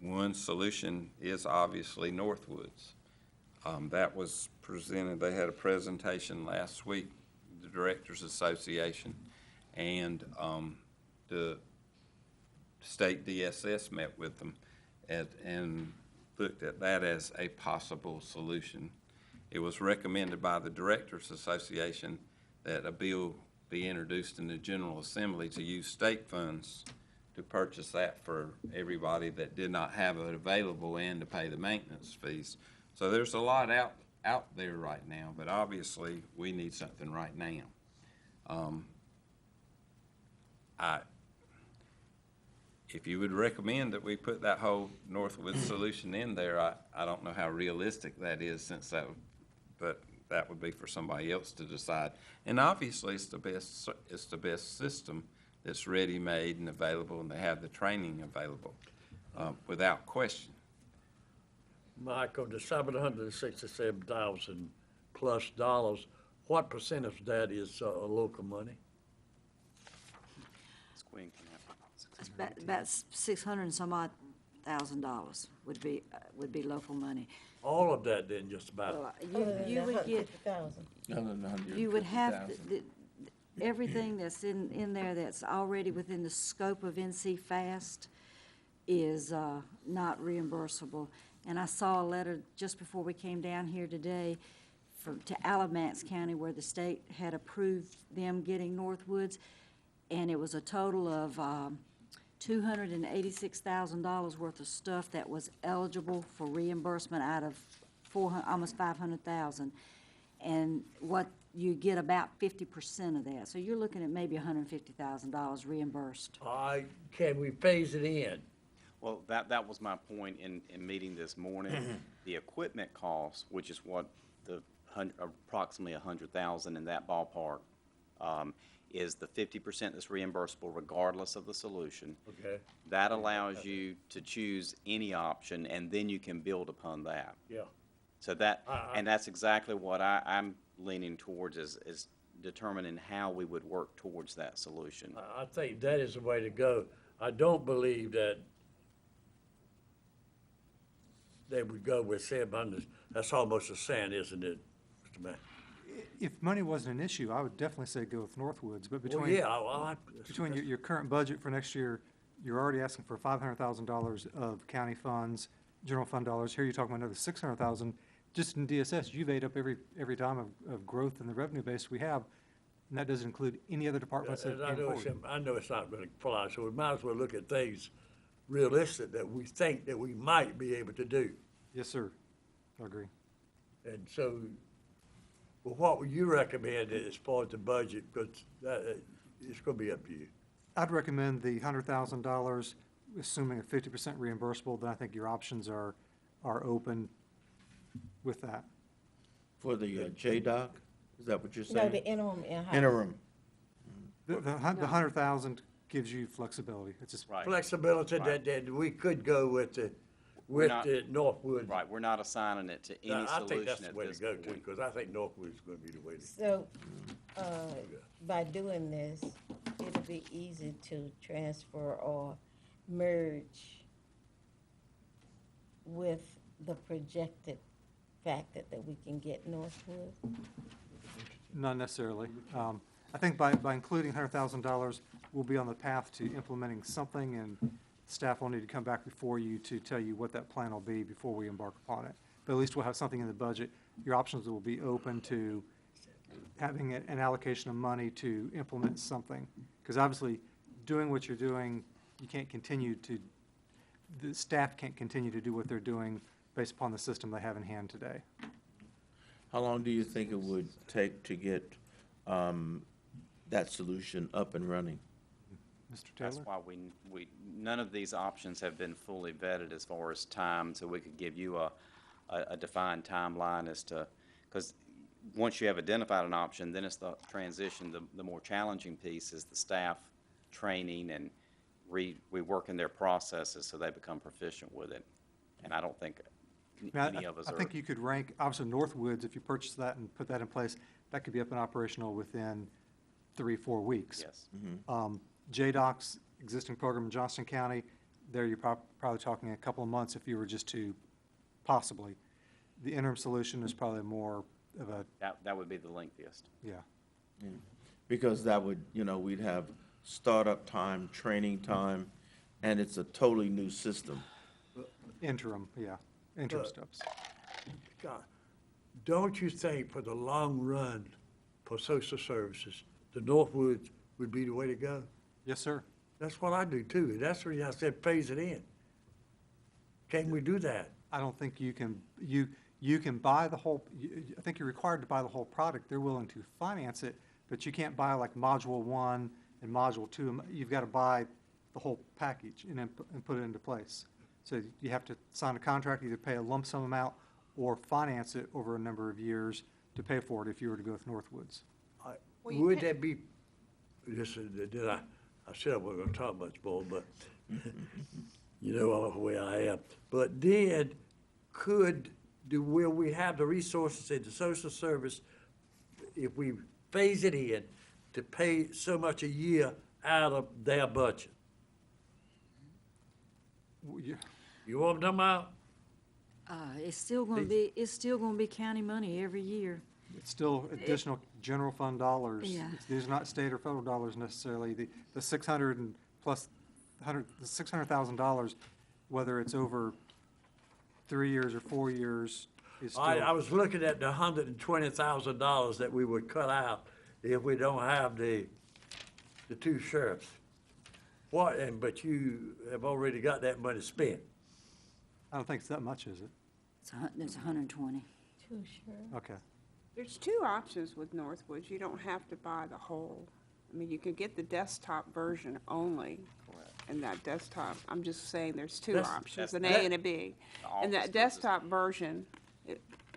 One solution is obviously Northwoods. That was presented, they had a presentation last week, the Directors Association, and the state DSS met with them and looked at that as a possible solution. It was recommended by the Directors Association that a bill be introduced in the General Assembly to use state funds to purchase that for everybody that did not have it available and to pay the maintenance fees. So there's a lot out there right now, but obviously we need something right now. If you would recommend that we put that whole Northwoods solution in there, I don't know how realistic that is, but that would be for somebody else to decide. And obviously it's the best system that's ready-made and available, and they have the training available, without question. Michael, the $767,000 plus dollars, what percent of that is local money? Ms. Queen can have It's about $600 and some odd thousand would be local money. All of that then, just about? Well, you would get, 150,000. you would have, everything that's in there that's already within the scope of NC Fast is not reimbursable. And I saw a letter just before we came down here today to Alamance County where the state had approved them getting Northwoods, and it was a total of $286,000 worth of stuff that was eligible for reimbursement out of almost $500,000. And what you get about 50% of that. So you're looking at maybe $150,000 reimbursed. Can we phase it in? Well, that was my point in meeting this morning. The equipment cost, which is what approximately 100,000 in that ballpark, is the 50% that's reimbursable regardless of the solution. Okay, That allows you to choose any option, and then you can build upon that. yeah. So and that's exactly what I'm leaning towards is determining how we would work towards that solution. I think that is the way to go. I don't believe that they would go with 700. That's almost a cent, isn't it, Mr. Mayor? If money wasn't an issue, I would definitely say go with Northwoods, but Well, between, yeah, well, between your current budget for next year, you're already asking for $500,000 of county funds, general fund dollars. Here you're talking about another 600,000. Just in DSS, you've ate up every dime of growth in the revenue base we have, and that doesn't include any other departments that and I came know forward. I know it's not gonna fly, so we might as well look at things realistic that we think that we might be able to do. Yes, sir. I agree. And so, well, what would you recommend as far as the budget, because it's gonna be up to you. I'd recommend the $100,000, assuming a 50% reimbursable, then I think your options are open with that. For the JDOC, is that what you're No, saying? the interim in-house. Interim. The 100,000 gives you flexibility. It's just, Right. Flexibility Right. that we could go with the not- Northwood. Right, we're not assigning it to any I think that's solution the at way to this go too, point. because I think Northwood's gonna be the way to. So, by doing this, it'll be easy to transfer or merge with the projected factor that we can get Northwood. not necessarily. I think by including $100,000, we'll be on the path to implementing something, and staff will need to come back before you to tell you what that plan will be before we embark upon it. But at least we'll have something in the budget. Your options will be open to having an allocation of money to implement something. Because obviously, doing what you're doing, you can't continue to, the staff can't continue to do what they're doing based upon the system they have in hand today. How long do you think it would take to get that solution up and running? Mr. That's Taylor? why none of these options have been fully vetted as far as time, so we could give you a defined timeline as to, because once you have identified an option, then it's the transition. The more challenging piece is the staff training and reworking their processes so they become proficient with it. And I don't think any of us I are. think you could rank, obviously Northwoods, if you purchase that and put that in place, that could be up and operational within 3-4 weeks. Yes. JDOC's existing program in Johnston County, there you're probably talking a couple of months if you were just to possibly. The interim solution is probably more of a, That would be the lengthiest. yeah. Because that would, we'd have startup time, training time, and it's a totally new system. Interim steps. God, don't you think for the long run for social services, the Northwoods would be the way to go? Yes, sir. That's what I do too. That's the reason I said phase it in. Can we do that? I don't think you can buy the whole, I think you're required to buy the whole product. They're willing to finance it, but you can't buy like module 1 and module 2. You've got to buy the whole package and then put it into place. So you have to sign a contract, either pay a lump sum amount or finance it over a number of years to pay for it if you were to go with Northwoods. Well, you Would can't- that be, I said I wasn't gonna talk much more, but you know the way I am. But then, will we have the resources in the social service, if we phase it in, to pay so much a year out of their budget? You know what I'm talking about? It's still gonna be county money every year. It's still additional general fund dollars. Yeah. These are not state or federal dollars necessarily. The 600 and plus, the $600,000, whether it's over 3 years or 4 years, is still. I was looking at the $120,000 that we would cut out if we don't have the two sheriffs. But you have already got that money spent. I don't think it's that much, is it? It's 120. Too sure. Okay. There's two options with Northwoods. You don't have to buy the whole. I mean, you can get the desktop version only. in that desktop. I'm just saying there's two That's- options, that's- an A that- and a B. The And that office desktop version,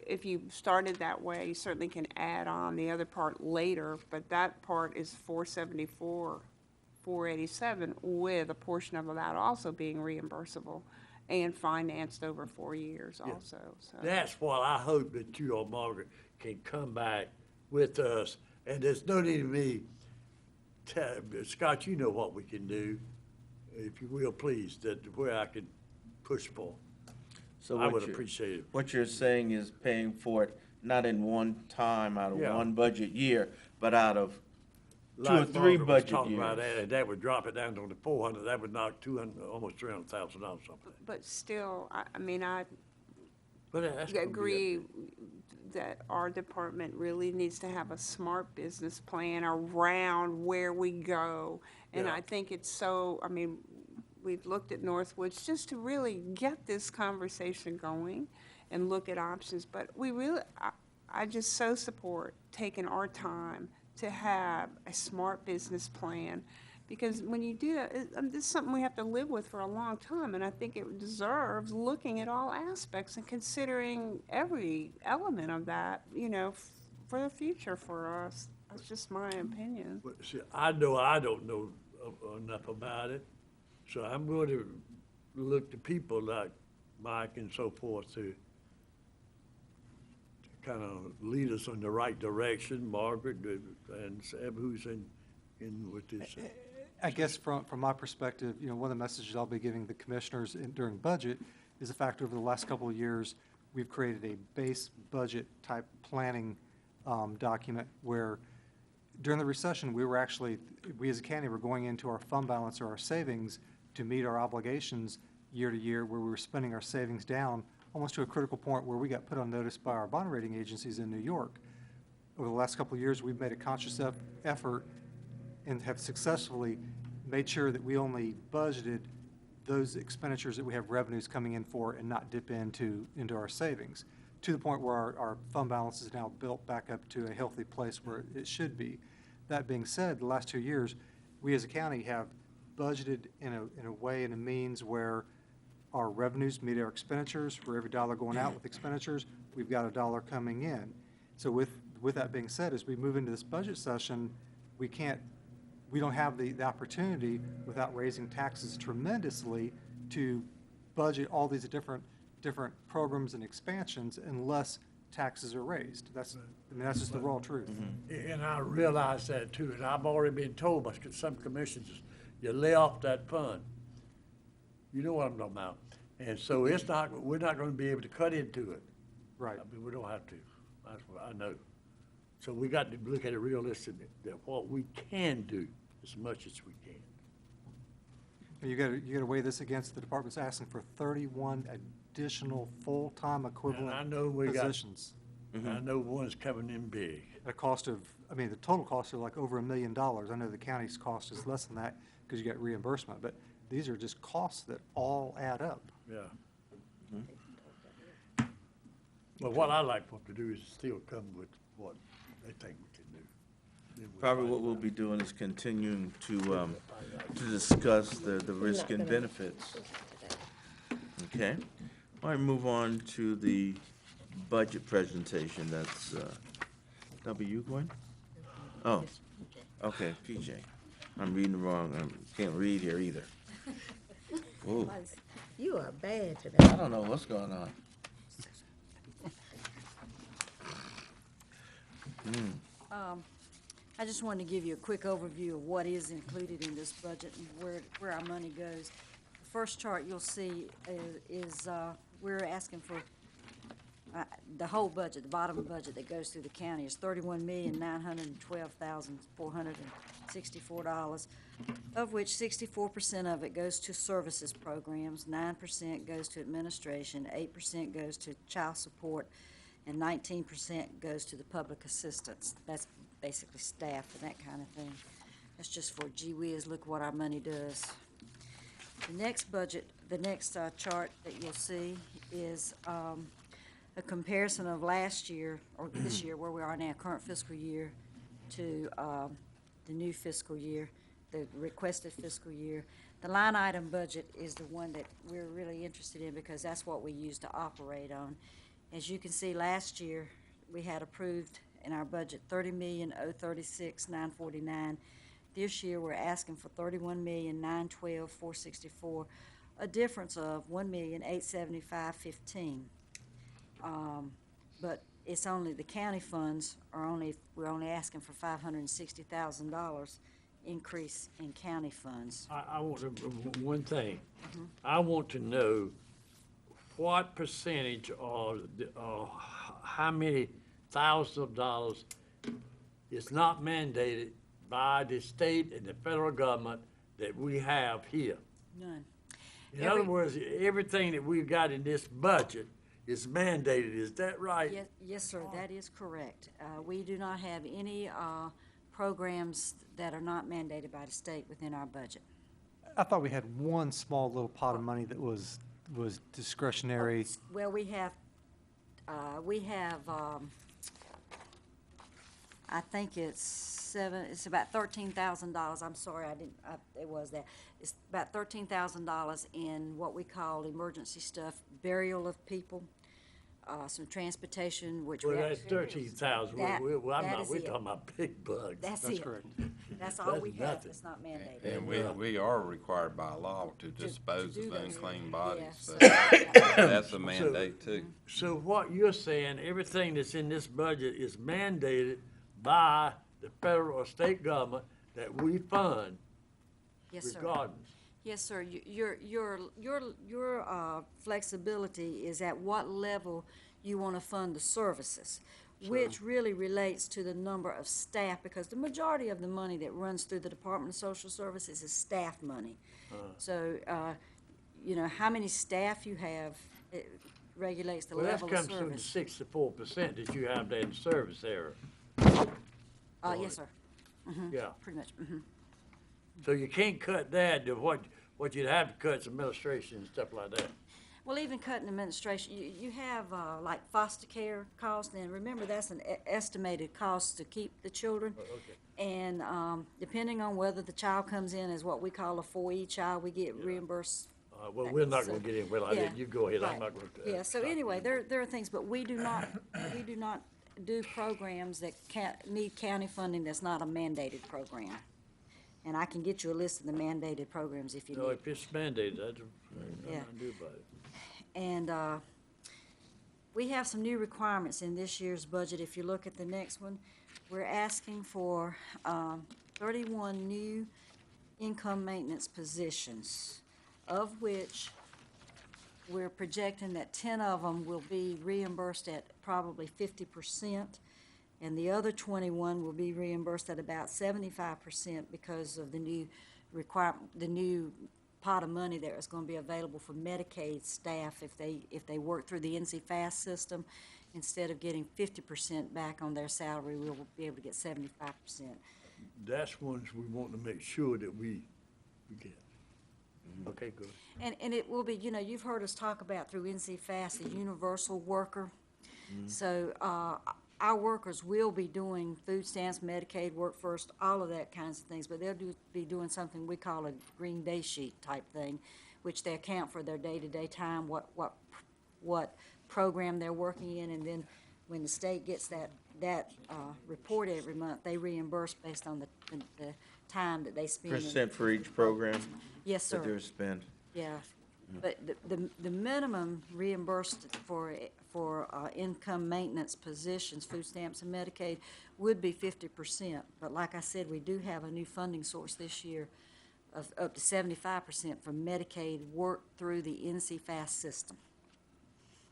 if you started that way, you certainly can add on the other part later, but that part is 474, 487, with a portion of that also being reimbursable and financed over 4 years also, so. That's what I hope that you or Margaret can come back with us, and there's no need of me, Scott, you know what we can do, if you will, please, that where I can push for. So I what would you're- appreciate it. What you're saying is paying for it, not in one time out of Yeah. one budget year, but out of two or Like three Margaret was budget talking about years. that, and that would drop it down to the 400, that would knock 200, almost $300,000 something. But still, I mean, I But that's gonna be a- agree that our department really needs to have a smart business plan around where we go. And Yeah. I think it's so, I mean, we've looked at Northwoods just to really get this conversation going and look at options. But we really, I just so support taking our time to have a smart business plan. Because when you do that, this is something we have to live with for a long time, and I think it deserves looking at all aspects and considering every element of that, you know, for the future for us. That's just my opinion. But see, I know I don't know enough about it, so I'm going to look to people like Mike and so forth to kind of lead us in the right direction, Margaret and Seb, who's in with this. I guess from my perspective, you know, one of the messages I'll be giving the commissioners during budget is the fact over the last couple of years, we've created a base budget type planning document where during the recession, we as a county were going into our fund balance or our savings to meet our obligations year to year, where we were spending our savings down almost to a critical point where we got put on notice by our bond rating agencies in New York. Over the last couple of years, we've made a conscious effort and have successfully made sure that we only budgeted those expenditures that we have revenues coming in for and not dip into our savings, to the point where our fund balance is now built back up to a healthy place where it should be. That being said, the last 2 years, we as a county have budgeted in a way and a means where our revenues meet our expenditures. For every dollar going out with expenditures, we've got a dollar coming in. So with that being said, as we move into this budget session, we don't have the opportunity, without raising taxes tremendously, to budget all these different programs and expansions unless taxes are raised. That's just the raw truth. And I realize that too, and I've already been told by some commissions, you lay off that fund. You know what I'm talking about. And so we're not gonna be able to cut into it. Right. I mean, we don't have to. That's what I know. So we got to look at it realistically, that what we can do as much as we can. And you gotta weigh this against the department's asking for 31 additional full-time And equivalent I know we got, positions. I know one's coming in big. At a cost of, the total cost are like over $1 million. I know the county's cost is less than that because you get reimbursement, but these are just costs that all add up. Yeah. But what I like for them to do is still come with what they think we can do. Then we'll Probably find what we'll out. be doing is continuing to discuss the risk and benefits. Okay? All right, move on to the budget presentation. That's, that'll be you, Gwen? Oh, okay, PJ. I'm reading wrong. I can't read here either. Ooh, You are bad I today. don't know what's going on. I just wanted to give you a quick overview of what is included in this budget and where our money goes. The first chart you'll see is we're asking for the whole budget, the bottom of the budget that goes through the county is $31,912,464, of which 64% of it goes to services programs, 9% goes to administration, 8% goes to child support, and 19% goes to the public assistance. That's basically staff and that kind of thing. That's just for gee whiz, look what our money does. The next budget, the next chart that you'll see is a comparison of last year, or this year, where we are now, current fiscal year, to the new fiscal year, the requested fiscal year. The line item budget is the one that we're really interested in because that's what we use to operate on. As you can see, last year, we had approved in our budget $30,036,949. This year, we're asking for $31,912,464, a difference of $1,875,015. But it's only, the county funds are only, we're only asking for $560,000 increase in county funds. I want to, one thing. I want to know what percentage or how many thousands of dollars is not mandated by the state and the federal government that we have here. None. In other words, everything that we've got in this budget is mandated, is that right? Yes, sir, that is correct. We do not have any programs that are not mandated by the state within our budget. I thought we had one small little pot of money that was discretionary. Well, we have, I think it's about $13,000. I'm sorry, it was that. It's about $13,000 in what we call emergency stuff, burial of people, some transportation, which we Well, that's actually. 13,000. That- We're that is it. talking about big bugs. That's That's it. correct. That's all we That's have nothing. that's not mandated. And we are required by law to dispose do of those. unclean Yeah, bodies, so so- that's a mandate too. So what you're saying, everything that's in this budget is mandated by the federal or state government that we fund Yes, sir. regardless. Yes, sir. Your flexibility is at what level you want to fund the services, which really relates to the number of staff, because the majority of the money that runs through the Department of Social Services is staff money. So, how many staff you have, it regulates the Well, that level of comes from the service. 64% that you have there in the service area. Yes, sir. Yeah. Pretty much. So you can't cut that to what you'd have to cut is administration and stuff like that. Well, even cutting administration, you have like foster care costs, and remember, that's an estimated cost to keep the children. Okay. And depending on whether the child comes in as what we call a 4E child, we get reimbursed. Well, we're not gonna get anywhere like Yeah, that. You go ahead, I'm right. not gonna. Yeah, so anyway, there are things, but we do not do programs that need county funding that's not a mandated program. And I can get you a list of the mandated programs if you No, need. if it's mandated, that's, Yeah. nothing to do about it. And we have some new requirements in this year's budget. If you look at the next one, we're asking for 31 new income maintenance positions, of which we're projecting that 10 of them will be reimbursed at probably 50%, and the other 21 will be reimbursed at about 75% because of the new pot of money that is going to be available for Medicaid staff if they work through the NC Fast system. Instead of getting 50% back on their salary, we'll be able to get 75%. That's ones we want to make sure that we get. Okay, good. And it will be, you've heard us talk about through NC Fast, the universal worker. So our workers will be doing food stamps, Medicaid, Work First, all of that kinds of things, but they'll be doing something we call a green day sheet type thing, which they account for their day-to-day time, what program they're working in, and then when the state gets that report every month, they reimburse based on the time that they spend. Percent for each program Yes, sir. that they're spent. Yeah, but the minimum reimbursed for income maintenance positions, food stamps and Medicaid, would be 50%. But like I said, we do have a new funding source this year of up to 75% for Medicaid work through the NC Fast system.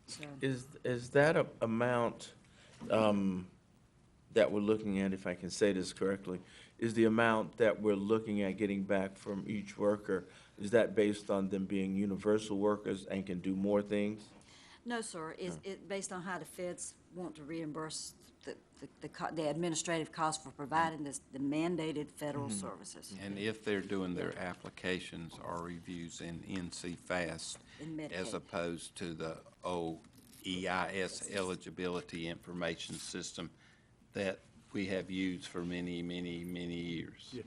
So, Is that a amount that we're looking at, if I can say this correctly, is the amount that we're looking at getting back from each worker, is that based on them being universal workers and can do more things? no, sir, it's based on how the feds want to reimburse the administrative cost for providing the mandated federal services. And if they're doing their applications or reviews in NC Fast In Medicaid. as opposed to the EIS eligibility information system that we have used for many, many, many years. Yeah.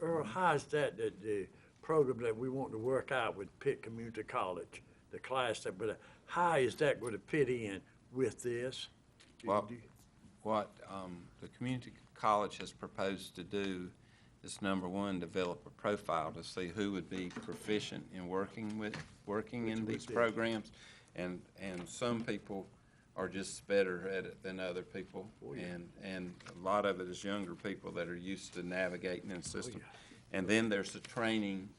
Earl, how is that the program that we want to work out with Pitt Community College, the class that, but how is that going to fit in with this? Well, what the community college has proposed to do is, number one, develop a profile to see who would be proficient in working in these programs. And some people are just better at it than other people. And a lot of it is younger people that are used to navigating in the system. And then there's a training,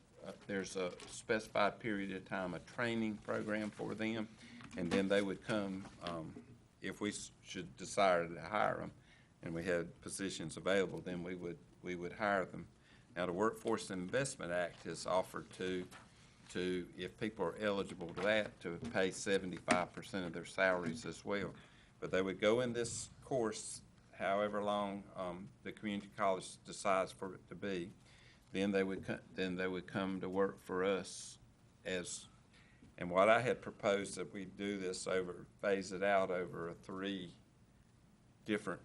there's a specified period of time, a training program for them. And then they would come, if we should decide to hire them, and we had positions available, then we would hire them. Now, the Workforce Investment Act has offered to, if people are eligible to that, to pay 75% of their salaries as well. But they would go in this course however long the community college decides for it to be. Then they would come to work for us as. And what I had proposed that we do this phase it out over 3 different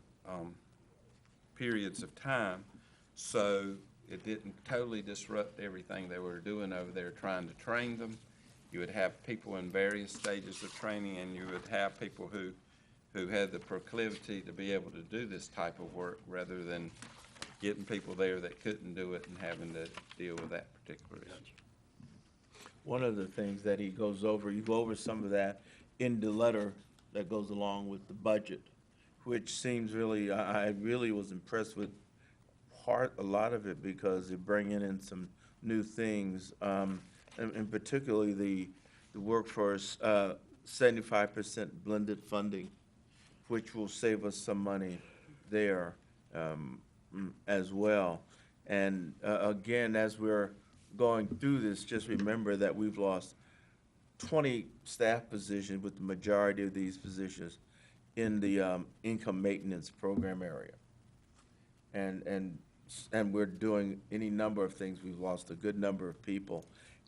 periods of time, so it didn't totally disrupt everything they were doing over there trying to train them. You would have people in various stages of training, and you would have people who had the proclivity to be able to do this type of work, rather than getting people there that couldn't do it and having to deal with that particular issue. One of the things that he goes over, you go over some of that in the letter that goes along with the budget, which seems really, I really was impressed with a lot of it, because they're bringing in some new things, and particularly the workforce 75% blended funding, which will save us some money there as well. And again, as we're going through this, just remember that we've lost 20 staff positions, with the majority of these positions in the income maintenance program area. And we're doing any number of things. We've lost a good number of people,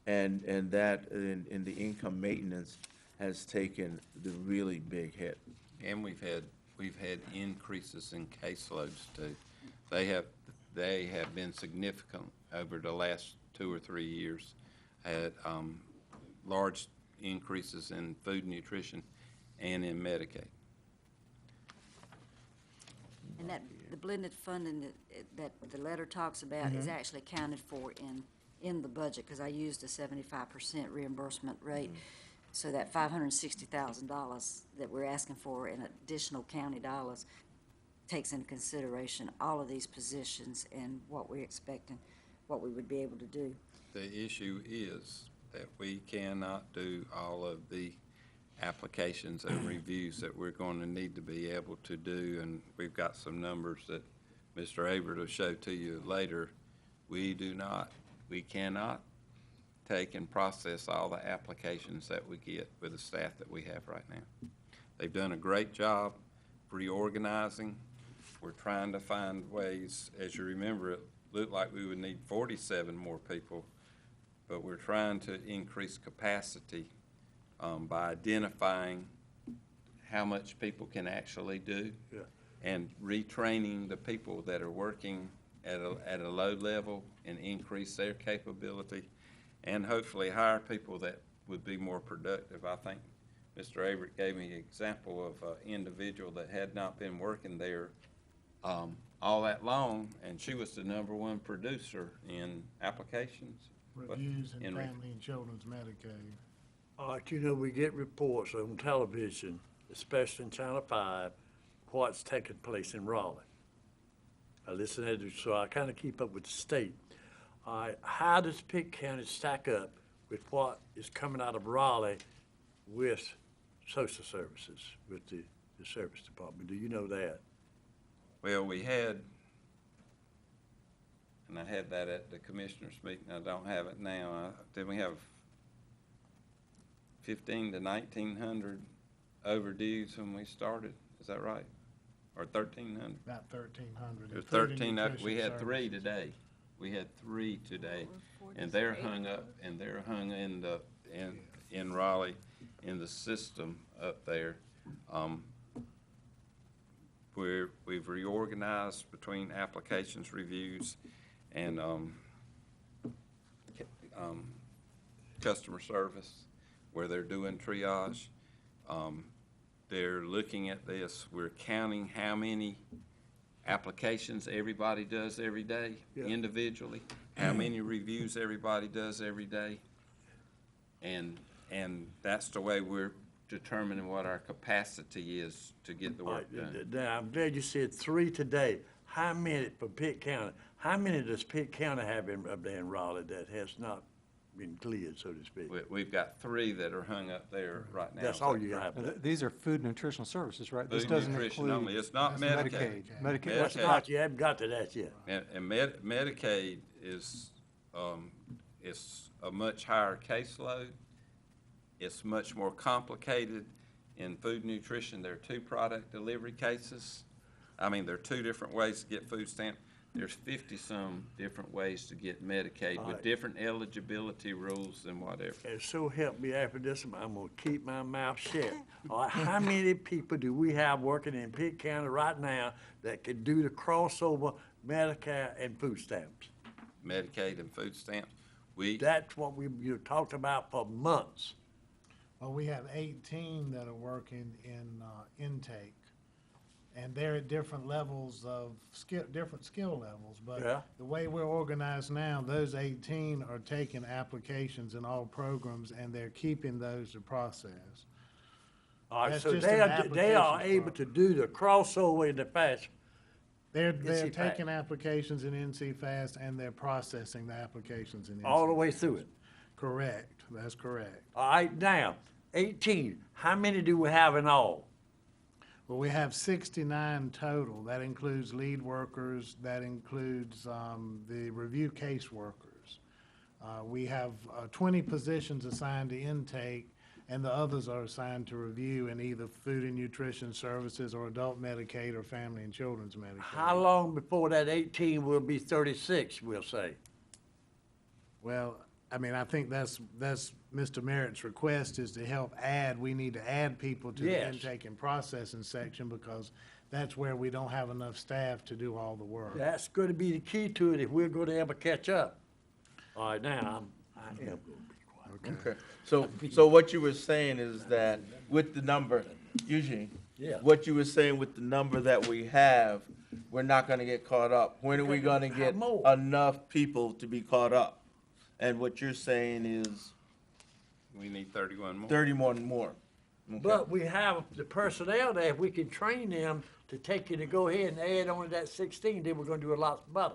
and that in the income maintenance has taken the really big hit. And we've had increases in caseloads too. They have been significant over the last 2 or 3 years. Had large increases in food and nutrition and in Medicaid. And that, the blended funding that the letter talks about is actually accounted for in the budget, because I used a 75% reimbursement rate. So that $560,000 that we're asking for in additional county dollars takes into consideration all of these positions and what we're expecting, what we would be able to do. The issue is that we cannot do all of the applications and reviews that we're going to need to be able to do, and we've got some numbers that Mr. Averitt will show to you later. We cannot take and process all the applications that we get with the staff that we have right now. They've done a great job reorganizing. We're trying to find ways. As you remember, it looked like we would need 47 more people, but we're trying to increase capacity by identifying how much people can actually do, and retraining the people that are working at a low level and increase their capability, and hopefully hire people that would be more productive. I think Mr. Averitt gave me an example of an individual that had not been working there all that long, and she was the #1 producer in applications. Reviews in family and children's Medicaid. All right, you know, we get reports on television, especially in Channel 5, what's taking place in Raleigh. I listen to it, so I kind of keep up with the state. All right, how does Pitt County stack up with what is coming out of Raleigh with social services, with the service department? Do you know that? Well, we had, and I had that at the commissioners meeting, I don't have it now. Did we have 1,500 to 1,900 overdues when we started? Is that right? Or 1,300? About 1,300. There's including 13, we had nutrition 3 services. today. We had 3 today, and they're hung up, and they're hung in Raleigh, in the system up there. We've reorganized between applications, reviews, and customer service, where they're doing triage. They're looking at this, we're counting how many applications everybody does every day individually, how many reviews everybody does every day. And that's the way we're determining what our capacity is to get the work done. Now, I'm glad you said 3 today. How many for Pitt County? How many does Pitt County have up there in Raleigh that has not been cleared, so to speak? We've got 3 that are hung up there right now. That's all you have. Now, these are food and nutritional services, right? This Food doesn't nutrition include only, it's not Medicaid. Medicaid. That's not, you haven't got to that yet. And Medicaid is, it's a much higher caseload. It's much more complicated. In food nutrition, there are 2 product delivery cases. I mean, there are 2 different ways to get food stamp. There's 50-some different ways to get Medicaid with different eligibility rules and whatever. And so help me after this, I'm gonna keep my mouth shut. All right, how many people do we have working in Pitt County right now that could do the crossover Medicare and food stamps? Medicaid and food stamps. That's what you talked about for months. Well, we have 18 that are working in intake, and they're at different levels of different skill levels. Yeah. But the way we're organized now, those 18 are taking applications in all programs, and they're keeping those to process. All right, That's so just they an are application able to do the crossover in the fashion. They're NC Fast. taking applications in NC Fast, and they're processing the applications in NC. All the way through it. Correct, that's correct. All right, now, 18, how many do we have in all? Well, we have 69 total. That includes lead workers, that includes the review case workers. We have 20 positions assigned to intake, and the others are assigned to review in either food and nutrition services or adult Medicaid or family and children's Medicaid. How long before that 18 will be 36, we'll say? Well, I mean, I think that's Mr. Merritt's request is to help add, we need to add people to the Yes. intake and processing section because that's where we don't have enough staff to do all the work. That's going to be the key to it if we're going to ever catch up. All right, now, I am going to be quiet. Okay, so what you were saying is that with the number, Eugene, Yeah. what you were saying with the number that we have, we're not gonna get caught up. When are we gonna Have get more. enough people to be caught up? And what you're saying is We need 31 more. 31 more. Okay. But we have the personnel there, if we can train them to take you to go ahead and add on to that 16, then we're going to do a lot better.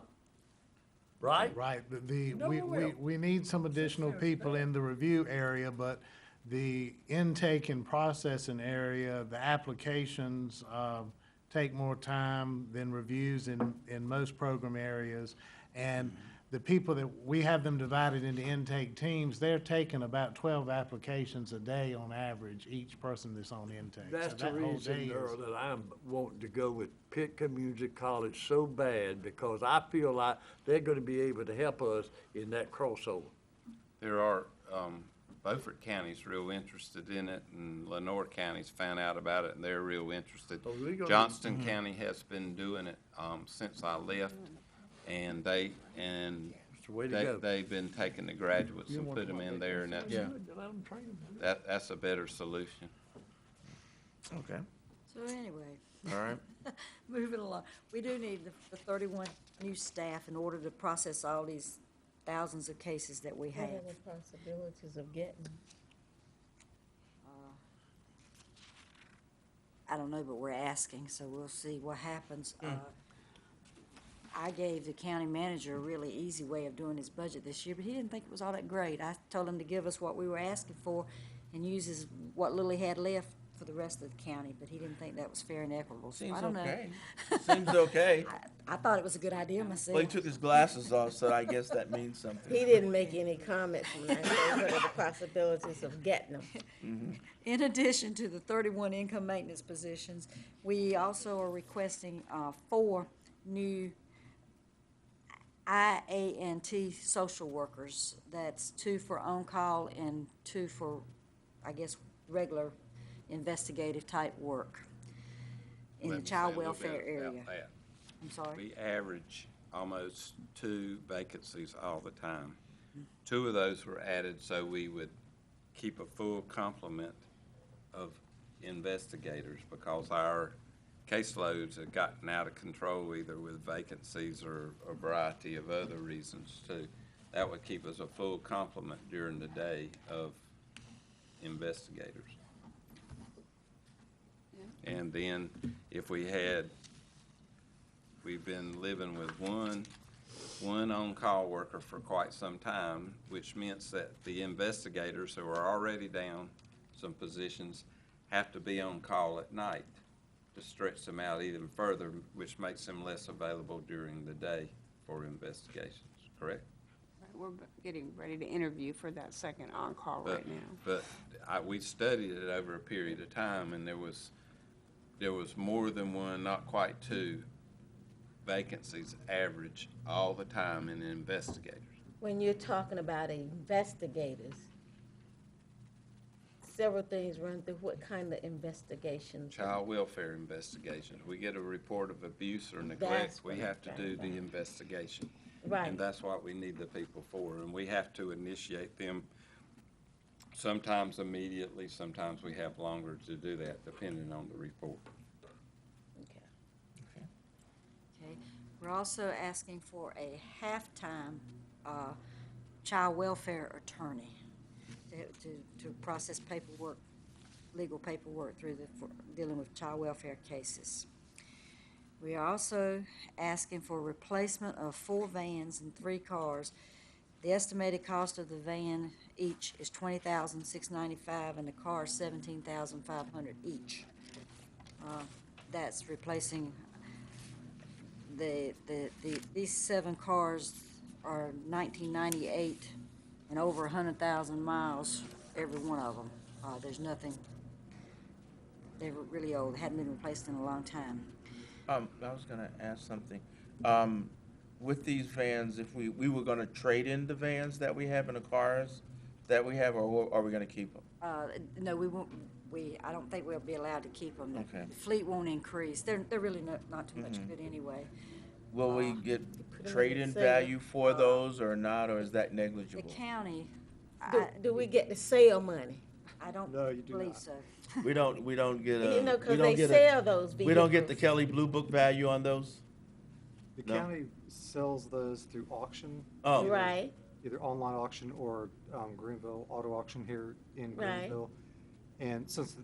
Right? Right, No, we will. we need some additional people in the review area, but the intake and processing area, the applications, take more time than reviews in most program areas. And the people that, we have them divided into intake teams, they're taking about 12 applications a day on average, each person that's on intake. So That's the that whole reason, day Earl, is- that I'm wanting to go with Pitt Community College so bad, because I feel like they're gonna be able to help us in that crossover. There are, Beaufort County's real interested in it, and Lenore County's found out about it, and they're real interested. Oh, we gonna- Johnston County has been doing it, since I left, and It's the way to go. they've been taking the graduates and put them in there, and Yeah. Let 'em train them. that's a better solution. Okay, So anyway, all right. moving along, we do need the 31 new staff in order to process all these thousands of cases that we What have. are the possibilities of getting? I don't know, but we're asking, so we'll see what happens. I gave the county manager a really easy way of doing his budget this year, but he didn't think it was all that great. I told him to give us what we were asking for and use what little he had left for the rest of the county, but he didn't think that was fair and equitable, so Seems I don't know. okay. Seems okay. I thought it was a good idea myself. Well, he took his glasses off, so I guess that means something. He didn't make any comments when I told her the possibilities of getting them. In addition to the 31 income maintenance positions, we also are requesting 4 new IANT social workers. That's 2 for on-call and 2 for, I guess, regular investigative type work in Let the me child say a little welfare bit about area. that. I'm sorry. We average almost 2 vacancies all the time. 2 of those were added so we would keep a full complement of investigators because our caseloads have gotten out of control either with vacancies or a variety of other reasons too. That would keep us a full complement during the day of investigators. And then if we've been living with one on-call worker for quite some time, which means that the investigators who are already down some positions have to be on call at night to stretch them out even further, which makes them less available during the day for investigations, correct? We're getting ready to interview for that second on-call right now. But we studied it over a period of time, and there was more than one, not quite 2, vacancies average all the time in investigators. When you're talking about investigators, several things run through. What kind of investigations? Child welfare investigations. We get a report of abuse or neglect, That's we what have to I'm do trying the to- investigation. Right. And that's what we need the people for, and we have to initiate them sometimes immediately, sometimes we have longer to do that, depending on the report. Okay. Okay. We're also asking for a half-time child welfare attorney to process paperwork, legal paperwork for dealing with child welfare cases. We are also asking for replacement of 4 vans and 3 cars. The estimated cost of the van each is $20,695, and the car is $17,500 each. That's replacing these 7 cars are 1998 and over 100,000 miles, every one of them. There's nothing, they were really old, hadn't been replaced in a long time. I was gonna ask something. With these vans, if we were gonna trade in the vans that we have and the cars that we have, or are we gonna keep them? No, we won't, I don't think we'll be allowed to keep them. Okay. The fleet won't increase. They're really not too much good anyway. Will we get put 'em in trade-in the sale. value for those or not, or is that The negligible? county, Do we get the sale money? I don't No, you do believe not. so. We don't get a. You know, we because don't they get a- sell those vehicles. We don't get the Kelly Blue Book value on those? The No. county sells those through auction. Oh. Right, Either online auction or Greenville Auto Auction here in Right. Greenville. And since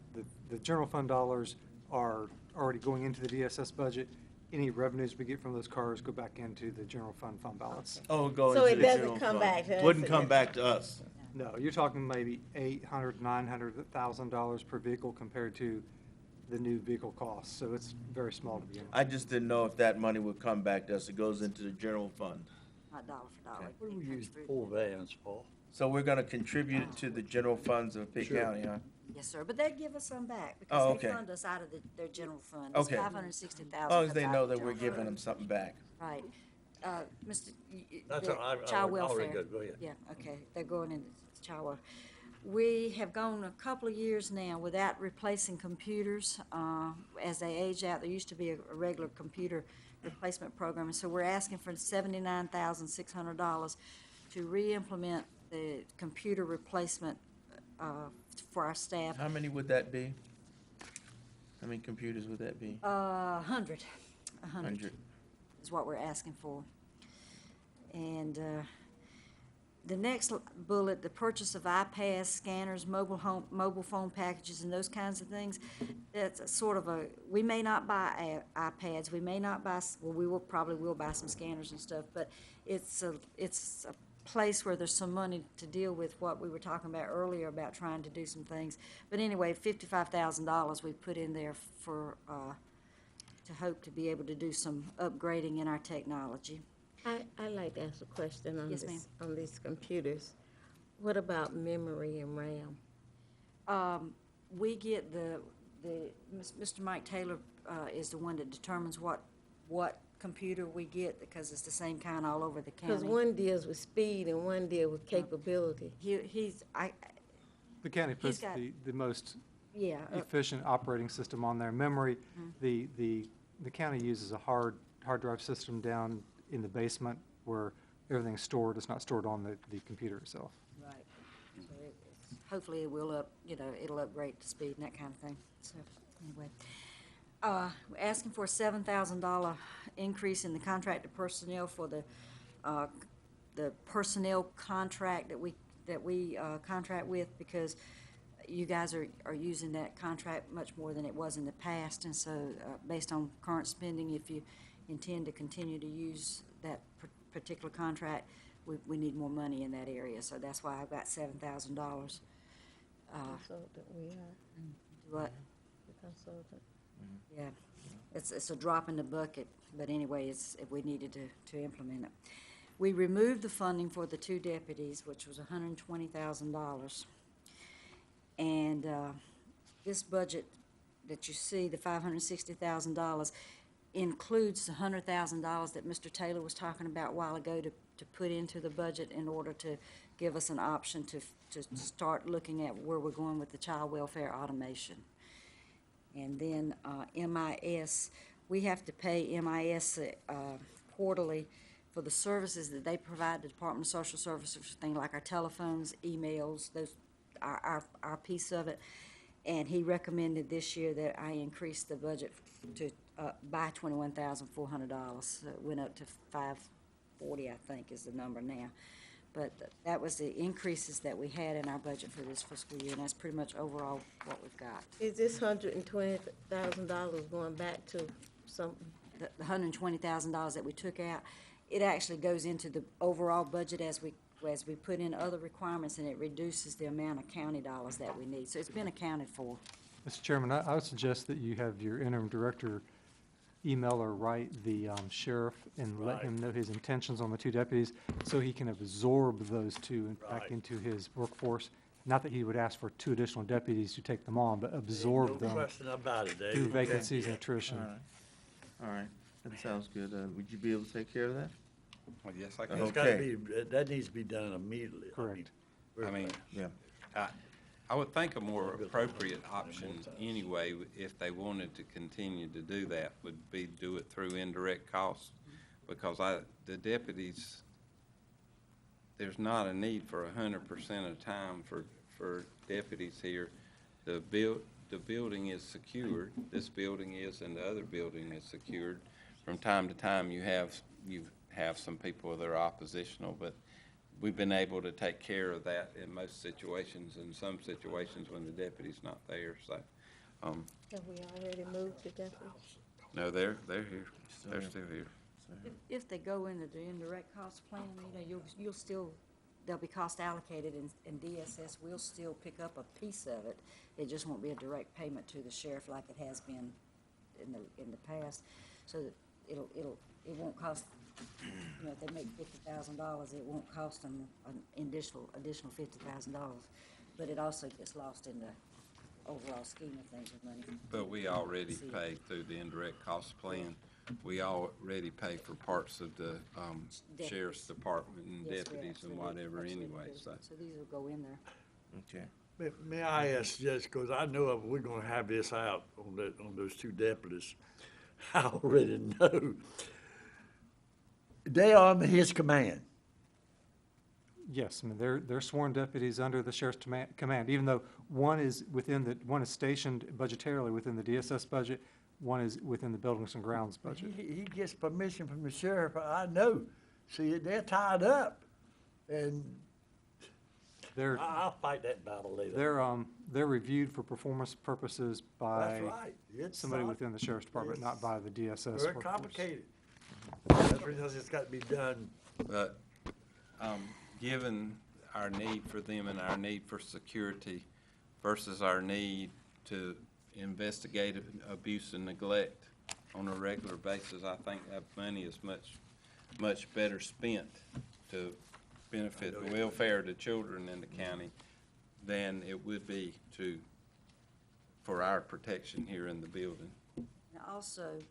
the general fund dollars are already going into the DSS budget, any revenues we get from those cars go back into the general fund balance. Oh, go So into it the doesn't general come fund. back to us Wouldn't and come then- back to us. No, you're talking maybe $800,000, $900,000 per vehicle compared to the new vehicle costs. So it's very small to begin with. I just didn't know if that money would come back to us. It goes into the general fund. Not dollar for dollar. What do we It comes use through. 4 vans for? So we're gonna contribute it to the general funds of Pitt Sure. County, huh? Yes, sir, but they'd give us some back Oh, because they okay. fund us out of their general fund. It's Okay. $560,000. As long as they comes know out of that the we're general giving fine. them something back. Right. Mr. That's the all right. child I already welfare. go ahead. Yeah, okay, they're going into child welfare. We have gone a couple of years now without replacing computers. As they age out, there used to be a regular computer replacement program, and so we're asking for $79,600 to re-implement the computer replacement for our staff. How many would that be? How many computers would that be? 100 100. is what we're asking for. And the next bullet, the purchase of iPads, scanners, mobile phone packages, and those kinds of things. That's a sort of we may not buy iPads, we may not buy, well, we probably will buy some scanners and stuff, but it's a place where there's some money to deal with what we were talking about earlier about trying to do some things. But anyway, $55,000 we put in there for, to hope to be able to do some upgrading in our technology. I'd like to ask a question on Yes, this, on these computers. What about memory and RAM? We get Mr. Mike Taylor is the one that determines what computer we get, because it's the same kind all over the county. Because one deals with speed and one deals with capability. The county puts got- the most Yeah, efficient operating system on their memory. The county uses a hard drive system down in the basement where everything's stored, it's not stored on the computer itself. Right. So hopefully it will it'll upgrade to speed and that kind of thing. So, anyway. We're asking for a $7,000 increase in the contracted personnel for the personnel contract that we contract with, because you guys are using that contract much more than it was in the past, and so based on current spending, if you intend to continue to use that particular contract, we need more money in that area, so that's why I've got $7,000. Consultant, we are, What? the consultant. Yeah, it's a drop in the bucket, but anyway, if we needed to implement it. We removed the funding for the 2 deputies, which was $120,000. And this budget that you see, the $560,000, includes the $100,000 that Mr. Taylor was talking about a while ago to put into the budget in order to give us an option to start looking at where we're going with the child welfare automation. And then MIS, we have to pay MIS quarterly for the services that they provide the Department of Social Services, things like our telephones, emails, those our piece of it. And he recommended this year that I increase the budget to by $21,400. So it went up to $540, I think, is the number now. But that was the increases that we had in our budget for this fiscal year, and that's pretty much overall what we've got. Is this $120,000 going back to something? The $120,000 that we took out, it actually goes into the overall budget as we put in other requirements, and it reduces the amount of county dollars that we need. So it's been accounted for. Mr. Chairman, I would suggest that you have your interim director email or write the sheriff and let him know his intentions on the 2 deputies, so he can absorb those 2 back into his workforce. Not that he would ask for 2 additional deputies to take them on, but absorb No them question about it, Dave. through vacancies and attrition. All right, that sounds good. Would you be able to take care of that? Well, yes, I can. It's gotta be, that needs to be done immediately. Correct. I mean, Yeah. I would think a more appropriate option anyway, if they wanted to continue to do that, would be do it through indirect costs. Because the deputies, there's not a need for 100% of time for deputies here. The building is secured, this building is, and the other building is secured. From time to time, you have some people that are oppositional, but we've been able to take care of that in most situations, in some situations when the deputy's not there, so. Have we already moved to deputies? No, they're here, they're still here. If they go into the indirect cost plan, you'll still, there'll be cost allocated, and DSS will still pick up a piece of it. It just won't be a direct payment to the sheriff like it has been in the past. So that it won't cost, if they make $50,000, it won't cost them an additional $50,000. But it also gets lost in the overall scheme of things with money. But we already pay through the indirect cost plan. We already pay for parts of the sheriff's department and Yes, we deputies and absolutely- whatever absolutely anyway, do. so. So these will go in there. Okay. May I ask, just because I know we're gonna have this out on those 2 deputies, I already know. They are under his command. Yes, I mean, they're sworn deputies under the sheriff's command, even though one is stationed budgetarily within the DSS budget, one is within the buildings and grounds budget. He gets permission from the sheriff, I know. See, they're tied up, and I'll fight that battle later. They're reviewed for performance purposes by That's right. It's somebody not- within the sheriff's department, not by the DSS Very workforce. complicated. That's because it's got to be done. But, given our need for them and our need for security versus our need to investigate abuse and neglect on a regular basis, I think that money is much better spent to benefit the welfare of the children in the county than it would be for our protection here in the building. Now, also,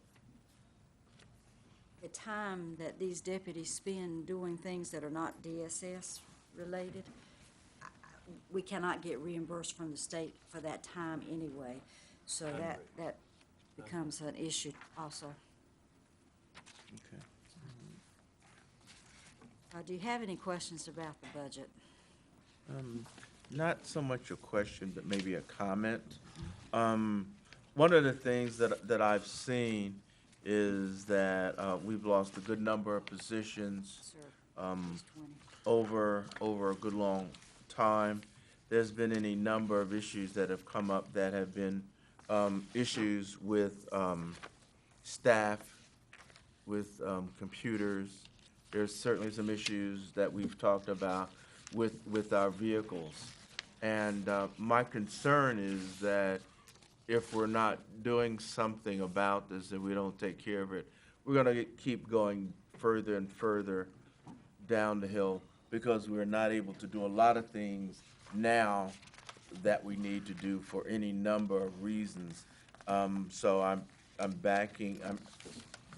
the time that these deputies spend doing things that are not DSS related, we cannot get reimbursed from the state for that time anyway. So that becomes an issue also. Okay. Do you have any questions about the budget? Not so much a question, but maybe a comment. One of the things that I've seen is that we've lost a good number of positions Sir, Ms. 20. over a good long time. There's been any number of issues that have come up that have been issues with staff, with computers. There's certainly some issues that we've talked about with our vehicles. And my concern is that if we're not doing something about this and we don't take care of it, we're gonna keep going further and further down the hill because we're not able to do a lot of things now that we need to do for any number of reasons. So I'm backing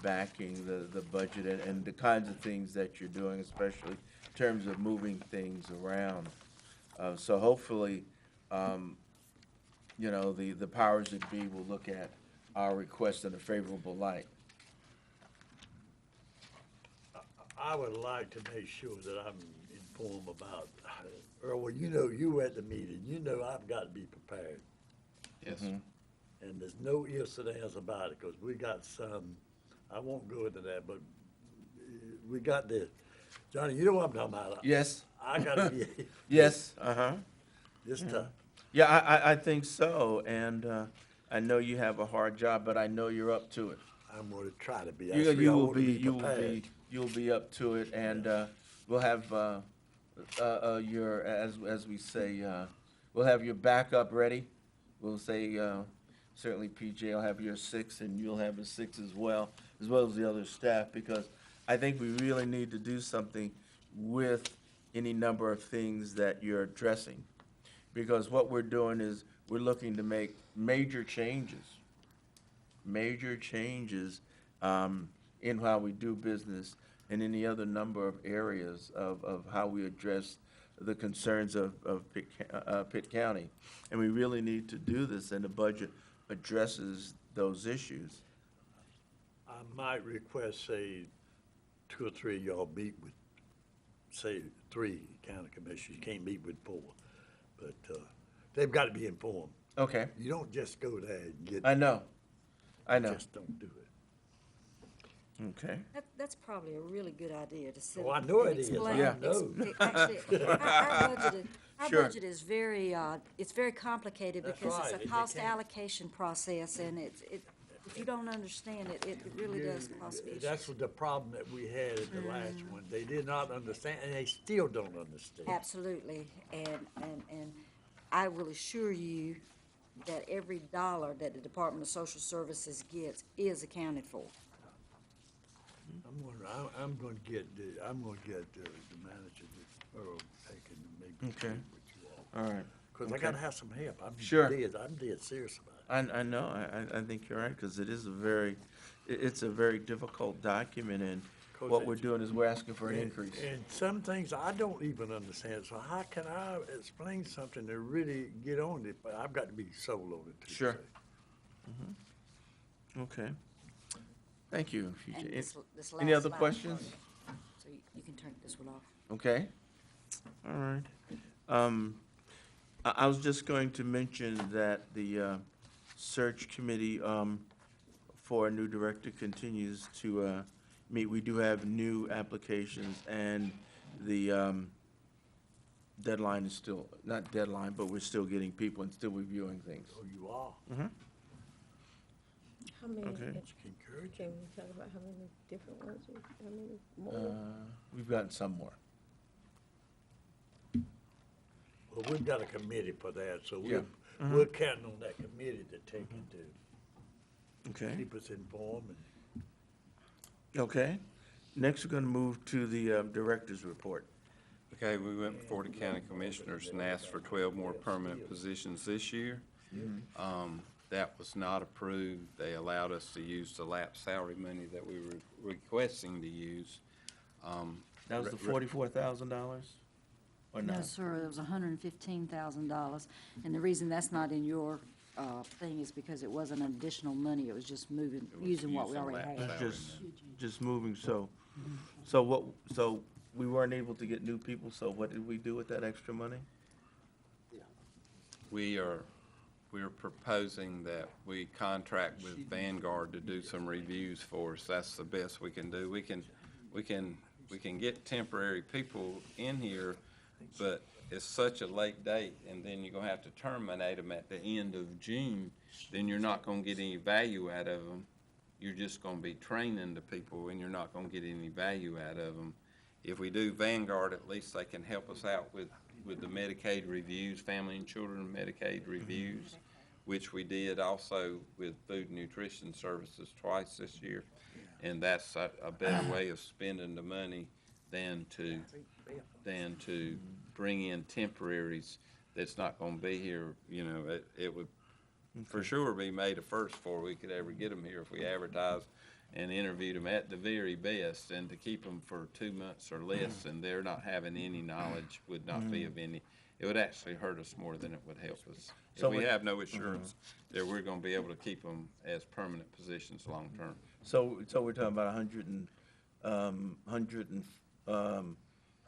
the budget and the kinds of things that you're doing, especially in terms of moving things around. So hopefully, you know, the powers that be will look at our request in a favorable light. I would like to make sure that I'm informed about, Earl, you know, you were at the meeting, you know I've got to be prepared. Yes. And there's no ifs and ands about it, because we got some, I won't go into that, but we got this. Johnny, you know what I'm talking about? Yes? I gotta be, Yes, this tough. Yeah, I think so, and I know you have a hard job, but I know you're up to it. I'm gonna try to be. You'll be up to it, and we'll have your, as we say, we'll have your backup ready. We'll say, certainly PJ will have your 6, and you'll have a 6 as well as the other staff, because I think we really need to do something with any number of things that you're addressing. Because what we're doing is we're looking to make major changes in how we do business and any other number of areas of how we address the concerns of Pitt County. And we really need to do this, and the budget addresses those issues. I might request, say, 2 or 3 of y'all meet with, say, 3 county commissioners. You can't meet with 4. But they've got to be informed. Okay, You don't just go there and get. I know. Just don't do it. Okay. That's probably a really good idea to sit Oh, I and know it is. explain. I know. Actually, our Sure. budget is very, it's very complicated That's because right, it's and a you cost can't- allocation process, and if you don't understand it, it really does cause issues. That's what the problem that we had at the last one. They did not understand, and they still don't understand. Absolutely, and I will assure you that every dollar that the Department of Social Services gets is accounted for. I'm gonna get the manager, Earl, taking maybe Okay. speak with you all. All right. Cause I Okay. gotta have some help. Sure. I'm dead serious about it. I know, I think you're right, because it is it's a very difficult document, and what we're doing is we're asking for an increase. And some things I don't even understand, so how can I explain something to really get on it? But I've got to be sold on it too. Sure. so. Okay. Thank you. And this Any last other slide, questions? So you can turn this one off. Okay. All right. I was just going to mention that the search committee for a new director continues to meet. We do have new applications, and the deadline is still, not deadline, but we're still getting people and still reviewing things. Oh, you are? How many, Okay. Encourage. can we talk about how many different ones, how many more? We've gotten some more. Well, we've got a committee for that, so Yeah. we're counting on that committee to take it to Okay. keep us informed. Okay. Next, we're going to move to the director's report. Okay, we went before the county commissioners and asked for 12 more permanent positions this year. That was not approved. They allowed us to use the lapsed salary money that we were requesting to use. That was the $44,000? Or No, not? sir, it was $115,000, and the reason that's not in your thing is because it wasn't additional money, it was just using what we using already lapsed had. salary. Just moving, so what, so we weren't able to get new people, so what did we do with that extra money? We're proposing that we contract with Vanguard to do some reviews for us. That's the best we can do. We can get temporary people in here, but it's such a late date, and then you're gonna have to terminate them at the end of June, then you're not gonna get any value out of them. You're just gonna be training the people, and you're not gonna get any value out of them. If we do Vanguard, at least they can help us out with the Medicaid reviews, family and children Medicaid reviews, which we did also with Food and Nutrition Services twice this year. And that's a better way of spending the money than to bring in temporaries that's not gonna be here. You know, it would for sure be May the 1st before we could ever get them here if we advertised and interviewed them at the very best, and to keep them for 2 months or less and they're not having any knowledge would not be of any, it would actually hurt us more than it would help us. If So we we- have no assurance that we're gonna be able to keep them as permanent positions long-term. So we're talking about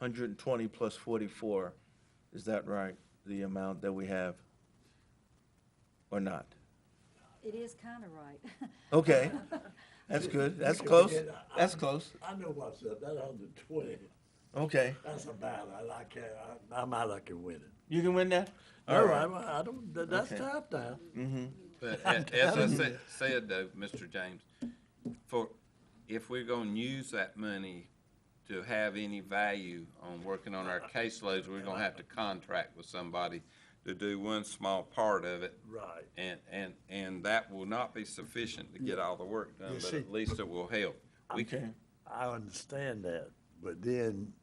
120 plus 44, is that right? The amount that we have, or not? It is kind of right. Okay, that's good, that's close, that's close, I know what's up, that 120, okay. that's a battle, I might I can win it. You can win that? All right, well, I don't, that's Okay. tough now. But as I said though, Mr. James, if we're gonna use that money to have any value on working on our caseloads, we're gonna have to contract with somebody to do one small part of it. Right. And that will not be sufficient to get all the work done, You but see- at least it will help. We Okay, I understand that, but then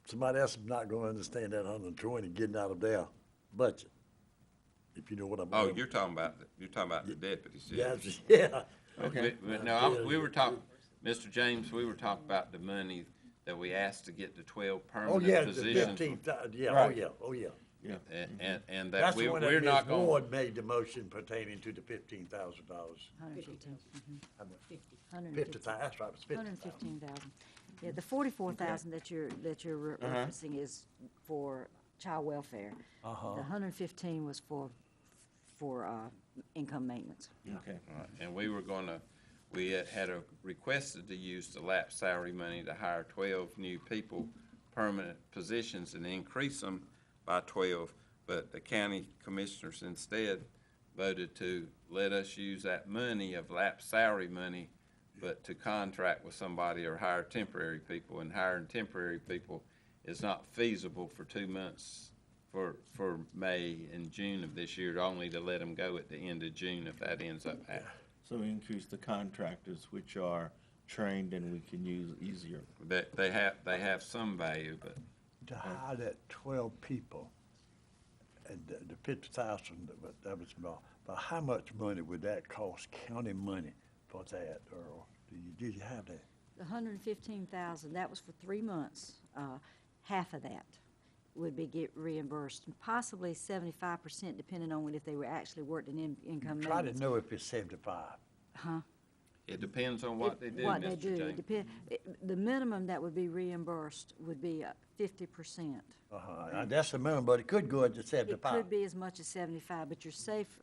somebody else is not gonna understand that 120 getting out of their budget, if you know what I'm. Oh, you're talking about the deputies. Yes, yeah. okay. No, we were talking, Mr. James, we were talking about the money that we asked to get the 12 Oh, yeah, permanent the positions. 15,000, yeah, oh, Right. yeah, oh, yeah. And that That's the one that we're Ms. not gonna. Ward made the motion pertaining to the $15,000. 115. How much? 150. 50,000, that's right, it was 50,000. 115,000. Yeah, the 44,000 that you're referencing is for child welfare. Uh-huh. The 115 was for income maintenance. Okay. Right, and we had requested to use the lap salary money to hire 12 new people, permanent positions, and increase them by 12, but the county commissioners instead voted to let us use that money of lap salary money, but to contract with somebody or hire temporary people, and hiring temporary people is not feasible for 2 months for May and June of this year, only to let them go at the end of June if that ends up happening. So we increase the contractors, which are trained and we can use easier. They have some value, but To hire that 12 people, and the 50,000, that was about, but how much money would that cost, county money for that, Earl? Do you have that? The 115,000, that was for 3 months. Half of that would get reimbursed, and possibly 75%, depending on if they were actually worked in income Try maintenance. to know if it's 75. it depends on what they do, What they Mr. do, James. the minimum that would be reimbursed would be 50%. That's the minimum, but it could go up to It 75. could be as much as 75, but you're safe,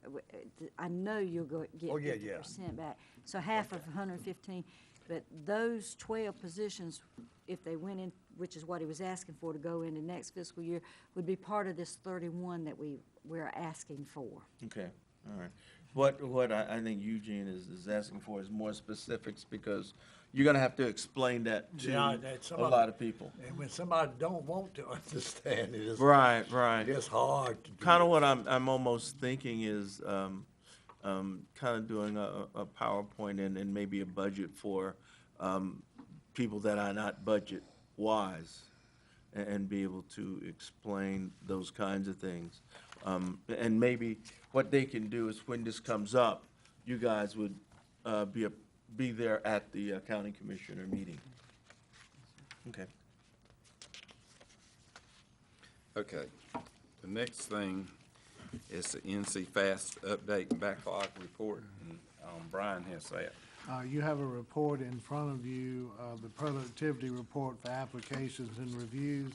I know you'll get Oh, yeah, 50% back. So half of 115, but those 12 positions, if they went in, which is what he was asking for to go into next fiscal year, would be part of this 31 that we're asking for. Okay, all right. What I think Eugene is asking for is more specifics, because you're gonna have to explain that Yeah, to that's a lot of people. And when somebody don't want to understand it, Right. it's hard to do. Kind of what I'm almost thinking is, kind of doing a PowerPoint and maybe a budget for, people that are not budget wise, and be able to explain those kinds of things. And maybe what they can do is when this comes up, you guys would, be there at the county commissioner meeting. Okay. Okay, the next thing is the NC Fast update and backlog report. And Brian has that. You have a report in front of you, the productivity report for applications and reviews.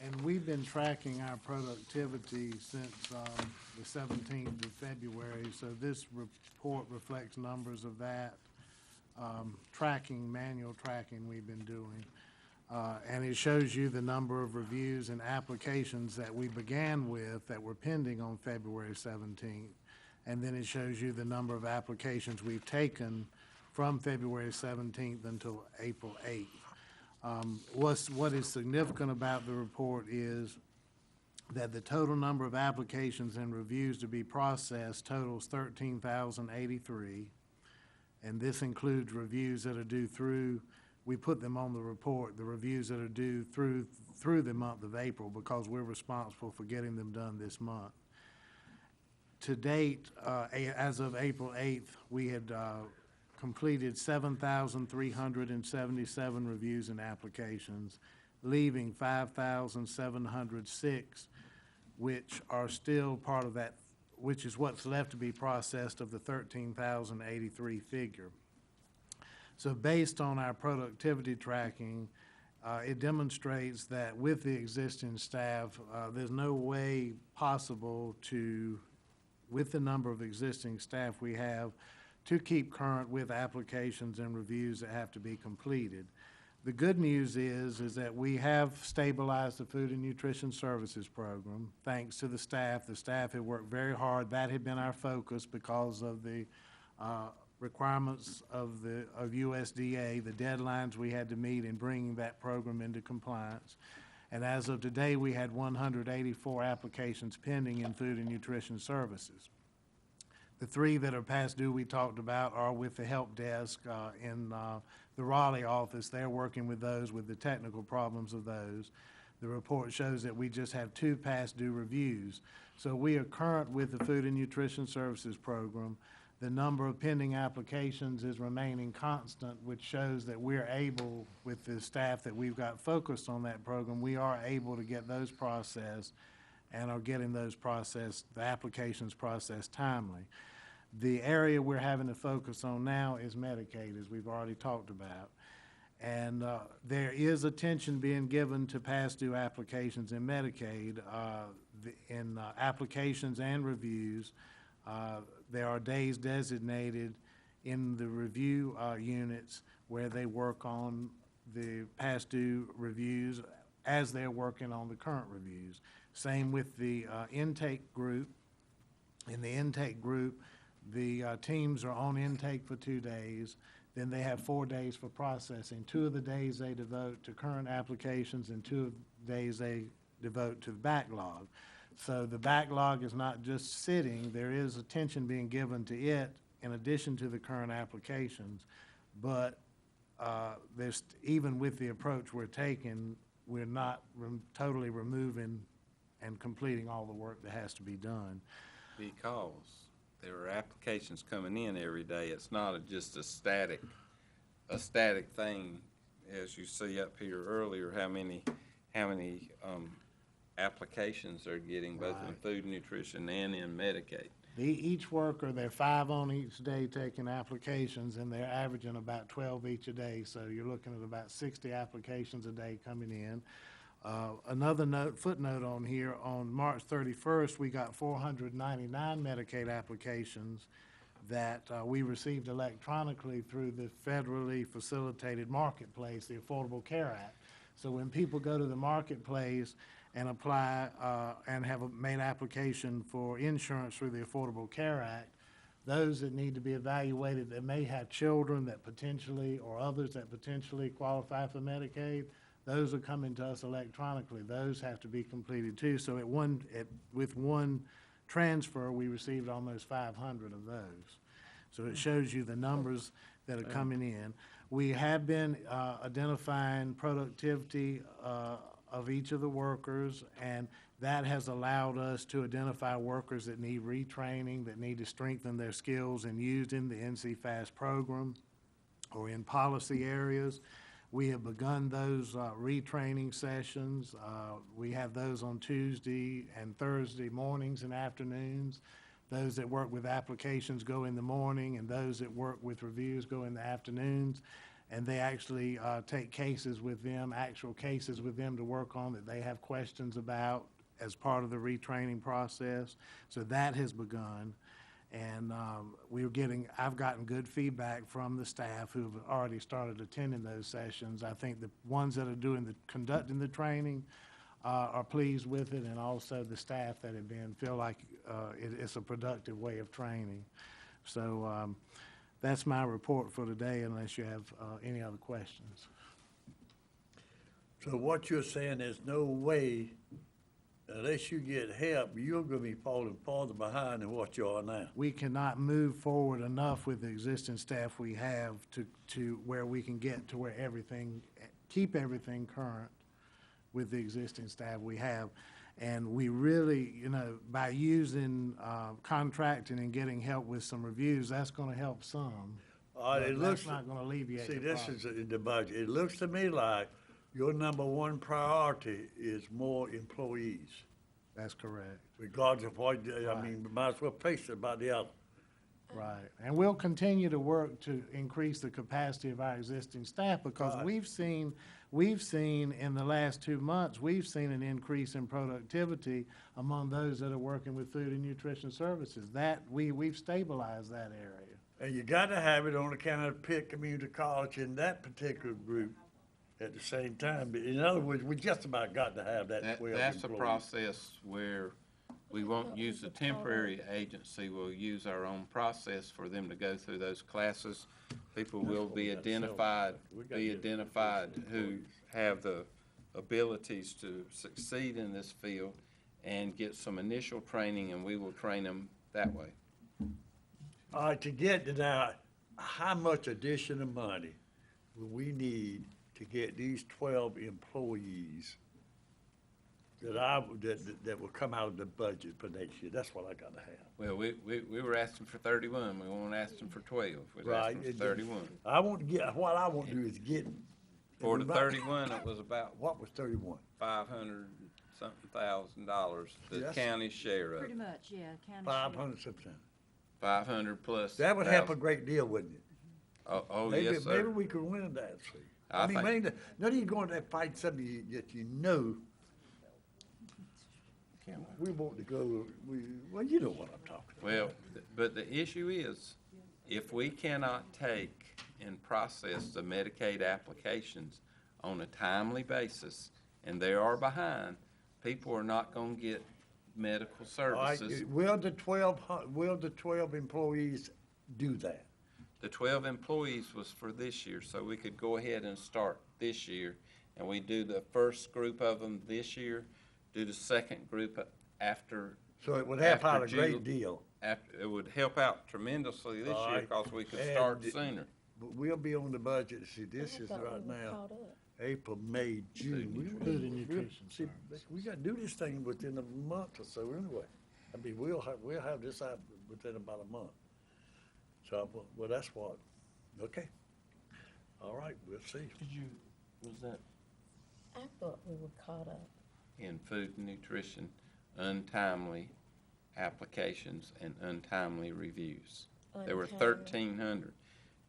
And we've been tracking our productivity since the 17th of February. So this report reflects numbers of that manual tracking we've been doing. And it shows you the number of reviews and applications that we began with that were pending on February 17th. And then it shows you the number of applications we've taken from February 17th until April 8th. What is significant about the report is that the total number of applications and reviews to be processed totals 13,083. And this includes reviews that are due through, we put them on the report, the reviews that are due through the month of April, because we're responsible for getting them done this month. To date, as of April 8th, we had completed 7,377 reviews and applications, leaving 5,706, which are still part of that, which is what's left to be processed of the 13,083 figure. So based on our productivity tracking, it demonstrates that with the existing staff, there's no way possible to, with the number of existing staff we have, to keep current with applications and reviews that have to be completed. The good news is that we have stabilized the Food and Nutrition Services program, thanks to the staff. The staff had worked very hard. That had been our focus because of the requirements of USDA, the deadlines we had to meet in bringing that program into compliance. And as of today, we had 184 applications pending in Food and Nutrition Services. The 3 that are past due we talked about are with the help desk in the Raleigh office. They're working with those, with the technical problems of those. The report shows that we just have 2 past due reviews. So we are current with the Food and Nutrition Services program. The number of pending applications is remaining constant, which shows that we're able, with the staff that we've got focused on that program, we are able to get those processed and are getting those processed, the applications processed timely. The area we're having to focus on now is Medicaid, as we've already talked about. And there is attention being given to past due applications in Medicaid. In applications and reviews, there are days designated in the review units where they work on the past due reviews as they're working on the current reviews. Same with the intake group. In the intake group, the teams are on intake for 2 days. Then they have 4 days for processing. 2 of the days they devote to current applications and 2 of the days they devote to the backlog. So the backlog is not just sitting. There is attention being given to it in addition to the current applications. But there's, even with the approach we're taking, we're not totally removing and completing all the work that has to be done. Because there are applications coming in every day. It's not just a static thing, as you see up here earlier, how many applications they're getting, both in food and nutrition and in Medicaid. Each worker, they're 5 on each day taking applications, and they're averaging about 12 each a day. So you're looking at about 60 applications a day coming in. Another footnote on here, on March 31st, we got 499 Medicaid applications that we received electronically through the federally facilitated marketplace, the Affordable Care Act. So when people go to the marketplace and apply and have made application for insurance through the Affordable Care Act, those that need to be evaluated that may have children that potentially, or others that potentially qualify for Medicaid, those are coming to us electronically. Those have to be completed too. So with one transfer, we received almost 500 of those. So it shows you the numbers that are coming in. We have been identifying productivity of each of the workers, and that has allowed us to identify workers that need retraining, that need to strengthen their skills and used in the NC FAST program or in policy areas. We have begun those retraining sessions. We have those on Tuesday and Thursday mornings and afternoons. Those that work with applications go in the morning, and those that work with reviews go in the afternoons. And they actually take cases with them, actual cases with them to work on that they have questions about as part of the retraining process. So that has begun. And I've gotten good feedback from the staff who've already started attending those sessions. I think the ones that are conducting the training are pleased with it, and also the staff that have been feel like it's a productive way of training. So that's my report for today, unless you have any other questions. So what you're saying, there's no way, unless you get help, you're gonna be falling farther behind than what you are now. We cannot move forward enough with the existing staff we have to where we can get to where keep everything current with the existing staff we have. And we really, by using contracting and getting help with some reviews, that's gonna help some. But It that's looks, not gonna alleviate see, the this problem. is in the budget. It looks to me like your number one priority is more employees, That's correct. regardless of what, I mean, we might as well face it about the other. Right, and we'll continue to work to increase the capacity of our existing staff, because Right. we've seen in the last 2 months, we've seen an increase in productivity among those that are working with food and nutrition services. We've stabilized that area. And you gotta have it on account of Pitt Community College in that particular group at the same time. But in other words, we just about got to have that 12 That's a employees. process where we won't use a temporary agency, we'll use our own process for them to go through those classes. People will be identified who have the abilities to succeed in this field and get some initial training, and we will train them that way. All right, to get to now, how much additional money will we need to get these 12 employees that will come out of the budget for next year? That's what I gotta have. Well, we were asking for 31, we won't ask them for 12, we're Right. asking for 31. What I want to do is get. For the 31, it was about What was 31? $500-something thousand, the Yes. county share of Pretty it. much, yeah, county. 500 something. 500 plus. That would help a thousand. great deal, wouldn't it? Oh, Maybe, yes, maybe sir. we could win that, see. I mean, think- maybe, none of you going to fight something that you know. We want to go, well, you know what I'm talking about. Well, but the issue is, if we cannot take and process the Medicaid applications on a timely basis, and they are behind, people are not gonna get medical All right, services. will the 12 employees do that? The 12 employees was for this year, so we could go ahead and start this year, and we do the first group of them this year, do the second group after. So it would help out a after great June. deal. It would help out tremendously this All year, right. because we could And start the- sooner. But we'll be on the budget, see, this I is thought right we were now, caught up. April, May, June. Food and nutrition See, we gotta do this thing within a month or so anyway. I mean, we'll have this out within about a month. So, well, that's what, okay. All right, we'll see. Was that? I thought we were caught up. In food and nutrition, untimely applications and untimely reviews. There were Untimely. 1,300.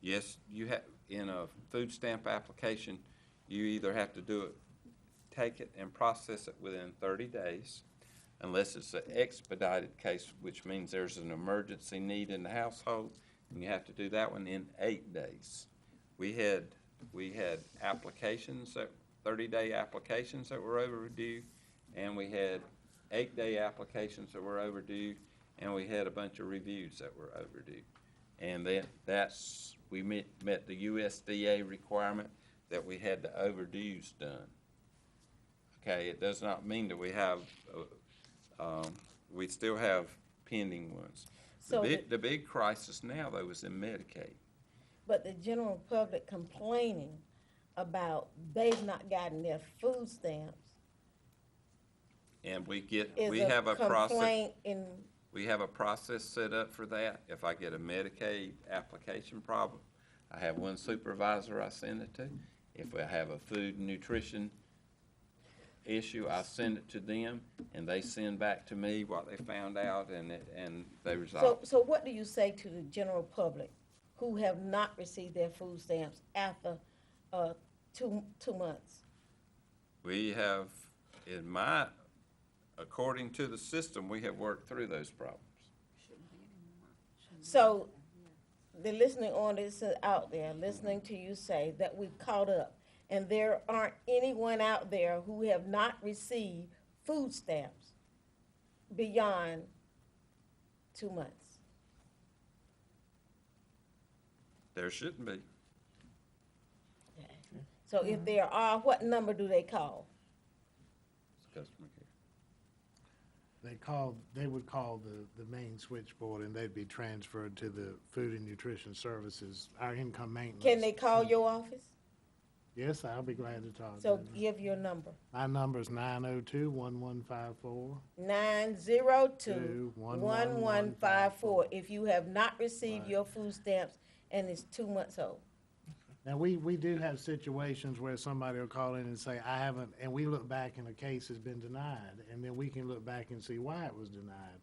Yes, you have, in a food stamp application, you either have to do it, take it and process it within 30 days, unless it's an expedited case, which means there's an emergency need in the household, and you have to do that one in 8 days. We had applications, 30-day applications that were overdue, and we had 8-day applications that were overdue, and we had a bunch of reviews that were overdue. And we met the USDA requirement that we had the overdues done. Okay, it does not mean that we have, we still have pending ones. So The big crisis now, though, is in Medicaid. But the general public complaining about they've not gotten their food stamps And we is have a a process. complaint in, We have a process set up for that. If I get a Medicaid application problem, I have one supervisor I send it to. If I have a food and nutrition issue, I send it to them, and they send back to me what they found out, and they resolve. So what do you say to the general public who have not received their food stamps after, 2 months? We have, according to the system, we have worked through those problems. So the listening audience out there, listening to you say that we've caught up, and there aren't anyone out there who have not received food stamps beyond 2 months. There shouldn't be. So if there are, what number do they call? It's customer care. They would call the main switchboard, and they'd be transferred to the Food and Nutrition Services, our income maintenance. Can they call your office? Yes, I'll be glad to talk to So them. give your number. My number's 902-1154. 902-1154 if you have not received your food stamps and it's 2 months old. Now, we do have situations where somebody will call in and say, I haven't, and we look back and a case has been denied, and then we can look back and see why it was denied.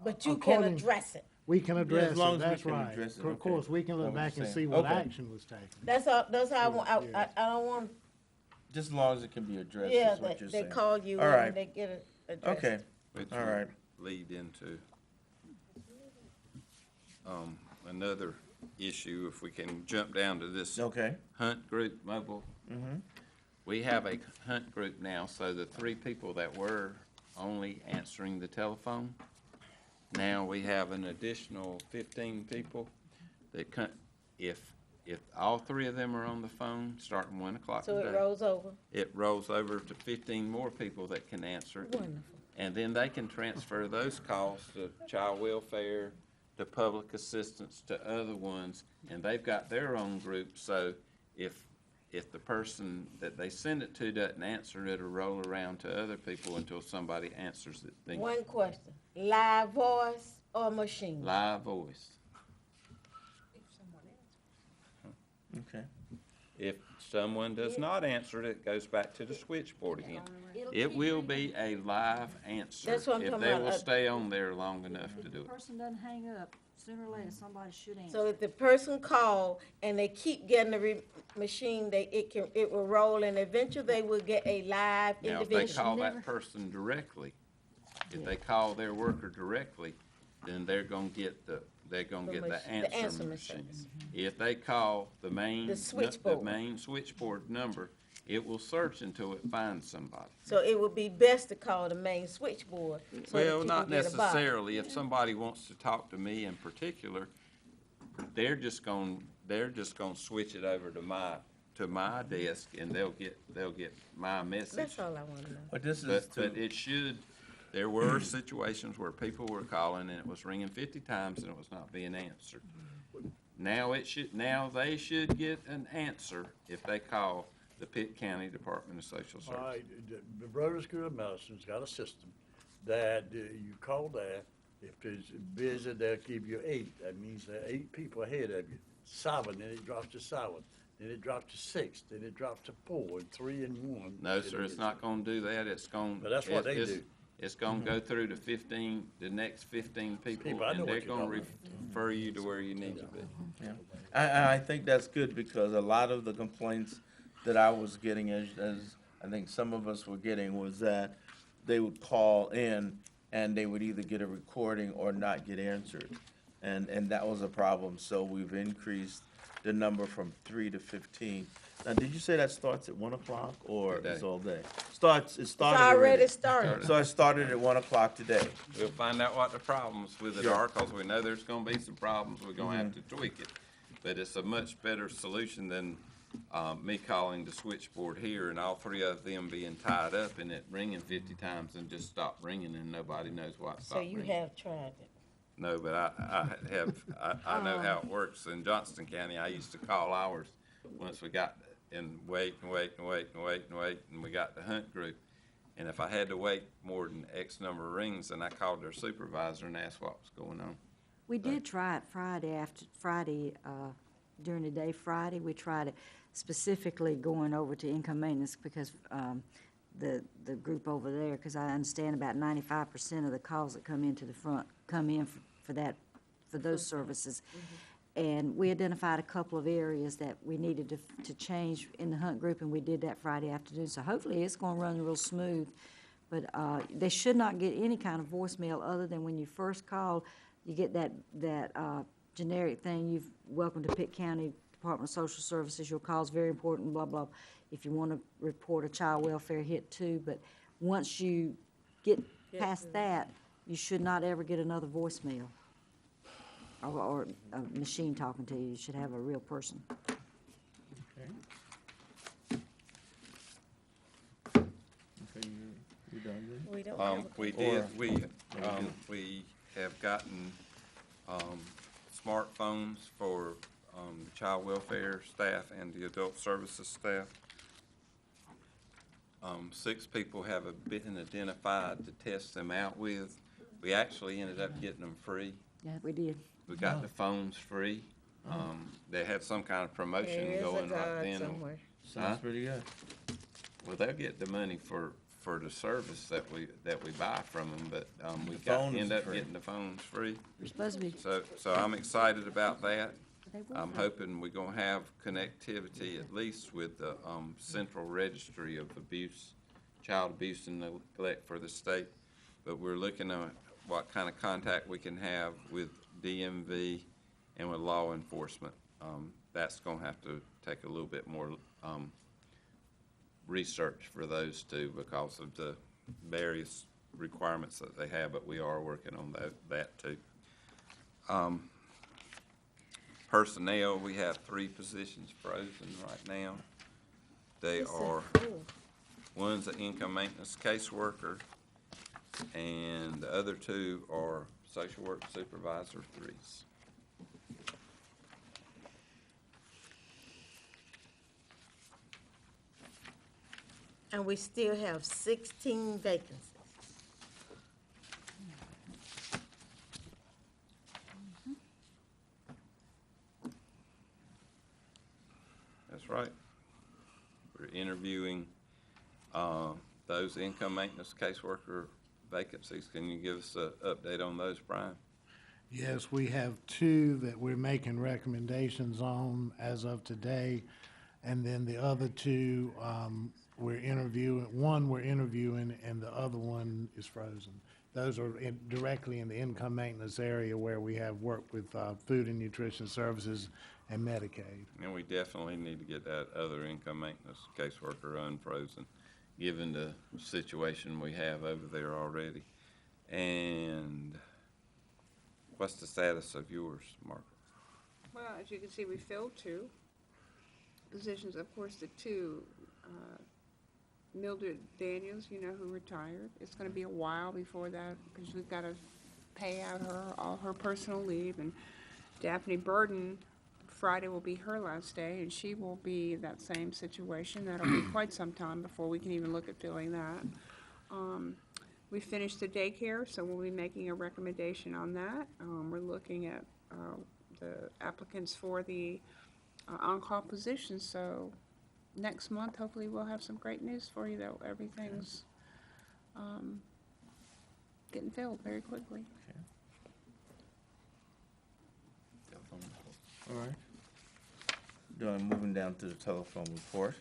But you can according- address it. We can address as long it, as we that's can right. address it, Of okay. course, we can What look we're back and saying. see what Okay. action was taken. That's all, that's how I want, Yes. I don't want, Just as long as it can be addressed, yeah, is what you're they saying. call you All right. and they get it addressed. Okay, Which all right. would lead into another issue, if we can jump down to this Okay. hunt group mobile. We have a hunt group now, so the 3 people that were only answering the telephone, now we have an additional 15 people that if all 3 of them are on the phone, starting 1 o'clock So today. it rolls over. It rolls over to 15 more people that can answer it. Wonderful. And then they can transfer those calls to child welfare, to public assistance, to other ones, and they've got their own group, so if the person that they send it to doesn't answer, it'll roll around to other people until somebody answers it. Then One question, live voice or machine? live voice. Okay. If someone does not answer it, it goes back to the switchboard again. It will be a live answer. That's what I'm talking If they about, will stay on there long enough to If do the it. person doesn't hang up, sooner or later, somebody should answer. So if the person call and they keep getting the machine, it will roll and eventually they will get a live Now, if they individual. call that person directly, if they call their worker directly, then they're gonna get the answer machine. If they call the main, The switchboard. the main switchboard number, it will search until it finds somebody. So it would be best to call the main switchboard. So that Well, you not can get a box. necessarily. If somebody wants to talk to me in particular, they're just gonna switch it over to my desk, and they'll get my message. That's all I want to know. But this is But it should, there were situations where people were calling and it was ringing 50 times and it was not being answered. Now they should get an answer if they call the Pitt County Department of Social All right, Services. the Brother School of Medicine's got a system that you call that, if it's busy, they'll give you 8. That means there are 8 people ahead of you. 7, then it drops to 7, then it drops to 6, then it drops to 4, and 3 and 1. No, sir, it's not gonna do that. It's gonna. But that's what they do. It's gonna go through to the next 15 people, People, I know and they're what you're gonna talking refer you to where you need to be. Yeah, I think that's good, because a lot of the complaints that I was getting, as I think some of us were getting, was that they would call in and they would either get a recording or not get answered. And that was a problem, so we've increased the number from 3 to 15. Now, did you say that starts at 1 o'clock, or Today. it's all day? It started It's already. already started. So it started at 1 o'clock today. We'll find out what the problems with it Sure. are, because we know there's gonna be some problems, we're gonna have to tweak it. But it's a much better solution than, me calling the switchboard here and all 3 of them being tied up and it ringing 50 times and just stop ringing and nobody knows why it So stopped you ringing. have tried it. No, but I know how it works. In Johnston County, I used to call ours once we got, and wait, and we got the hunt group. And if I had to wait more than X number of rings, then I called their supervisor and asked what was going on. We did try it Friday during the day. Friday, we tried specifically going over to income maintenance because the group over there, because I understand about 95% of the calls that come into the front come in for those services. And we identified a couple of areas that we needed to change in the Hunt group, and we did that Friday afternoon. So hopefully it's going to run real smooth. But they should not get any kind of voicemail other than when you first call, you get that generic thing, welcome to Pitt County Department of Social Services, your call is very important, blah, blah. If you want to report a child welfare, hit 2. But once you get past that, you should not ever get another voicemail or a machine talking to you. You should have a real person. Okay, you done with it? We don't have a We Or- did, we have gotten, smartphones for, the child welfare staff and the adult services staff. 6 people have been identified to test them out with. We actually ended up getting them free. Yeah, we did. We got the phones free. They had some kind of promotion There is a going right God then. somewhere. Sounds pretty good. Well, they'll get the money for the service that we buy from them, but, we The phone is end up free. getting the phones free. You're supposed to be. So I'm excited about that. They will I'm be. hoping we're gonna have connectivity at least with the, Central Registry of Abuse, Child Abuse and Neglect for the state. But we're looking at what kind of contact we can have with DMV and with law enforcement. That's gonna have to take a little bit more, research for those two because of the various requirements that they have, but we are working on that too. Personnel, we have 3 positions frozen right now. They Who said are, 4? one's an income maintenance caseworker, and the other 2 are social work supervisor 3s. And we still have 16 vacancies. That's right. We're interviewing those income maintenance caseworker vacancies. Can you give us an update on those, Brian? Yes, we have 2 that we're making recommendations on as of today. And then the other 2, we're interviewing, one we're interviewing and the other one is frozen. Those are directly in the income maintenance area where we have worked with food and nutrition services and Medicaid. And we definitely need to get that other income maintenance caseworker unfrozen, given the situation we have over there already. And what's the status of yours, Margaret? Well, as you can see, we filled 2 positions. Of course, the 2, Mildred Daniels, who retired. It's going to be a while before that because we've got to pay out all her personal leave. And Daphne Burden, Friday will be her last day, and she will be in that same situation. That'll be quite some time before we can even look at filling that. We finished the daycare, so we'll be making a recommendation on that. We're looking at the applicants for the on-call position, so next month, hopefully we'll have some great news for you, though. Everything's getting filled very quickly. All right. Moving down to the telephone report.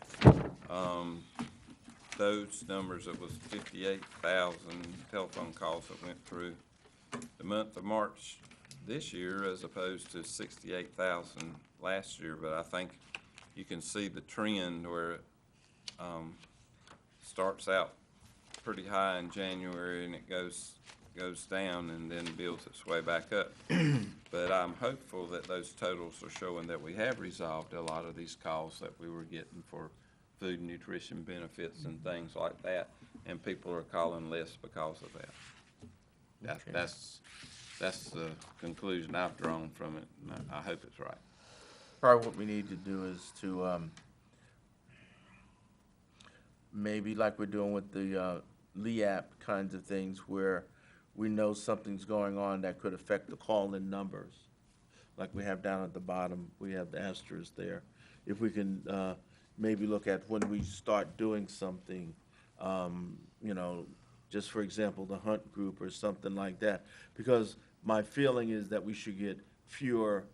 Those numbers, it was 58,000 telephone calls that went through the month of March this year as opposed to 68,000 last year, but I think you can see the trend where it starts out pretty high in January and it goes down and then builds its way back up. But I'm hopeful that those totals are showing that we have resolved a lot of these calls that we were getting for food and nutrition benefits and things like that, and people are calling less because of that. Okay. That's the conclusion I've drawn from it, and I hope it's right. Probably what we need to do is to, maybe like we're doing with the LEAP kinds of things where we know something's going on that could affect the call-in numbers. like we have down at the bottom, we have the asterisk there. If we can maybe look at when we start doing something, you know, just for example, the hunt group or something like that. Because my feeling is that we should get fewer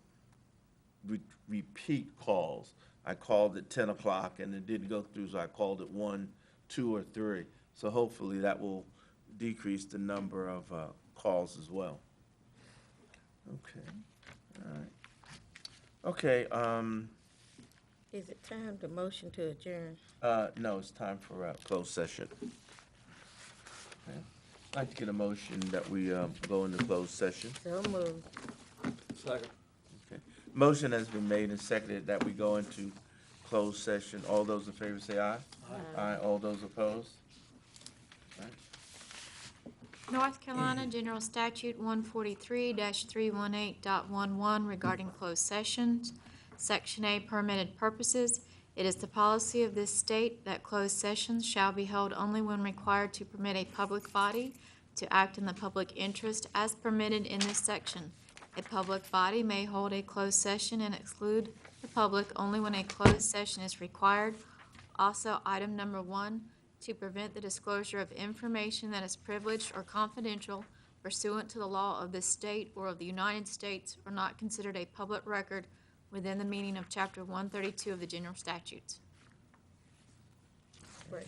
repeat calls. I called at 10 o'clock and it didn't go through, so I called at 1, 2, or 3. So hopefully that will decrease the number of calls as well. Okay, all right. Okay, Is it time to motion to adjourn? no, it's time for closed session. Okay. I'd like to get a motion that we go into closed session. So moved. Second. Okay. Motion has been made and seconded that we go into closed session. All those in favor say aye. Aye. All those opposed? All right. North Carolina General Statute 143-318.11 regarding closed sessions. Section A, permitted purposes. It is the policy of this state that closed sessions shall be held only when required to permit a public body to act in the public interest as permitted in this section. A public body may hold a closed session and exclude the public only when a closed session is required. Also, item number 1, to prevent the disclosure of information that is privileged or confidential pursuant to the law of this state or of the United States or not considered a public record within the meaning of Chapter 132 of the General Statutes. Right.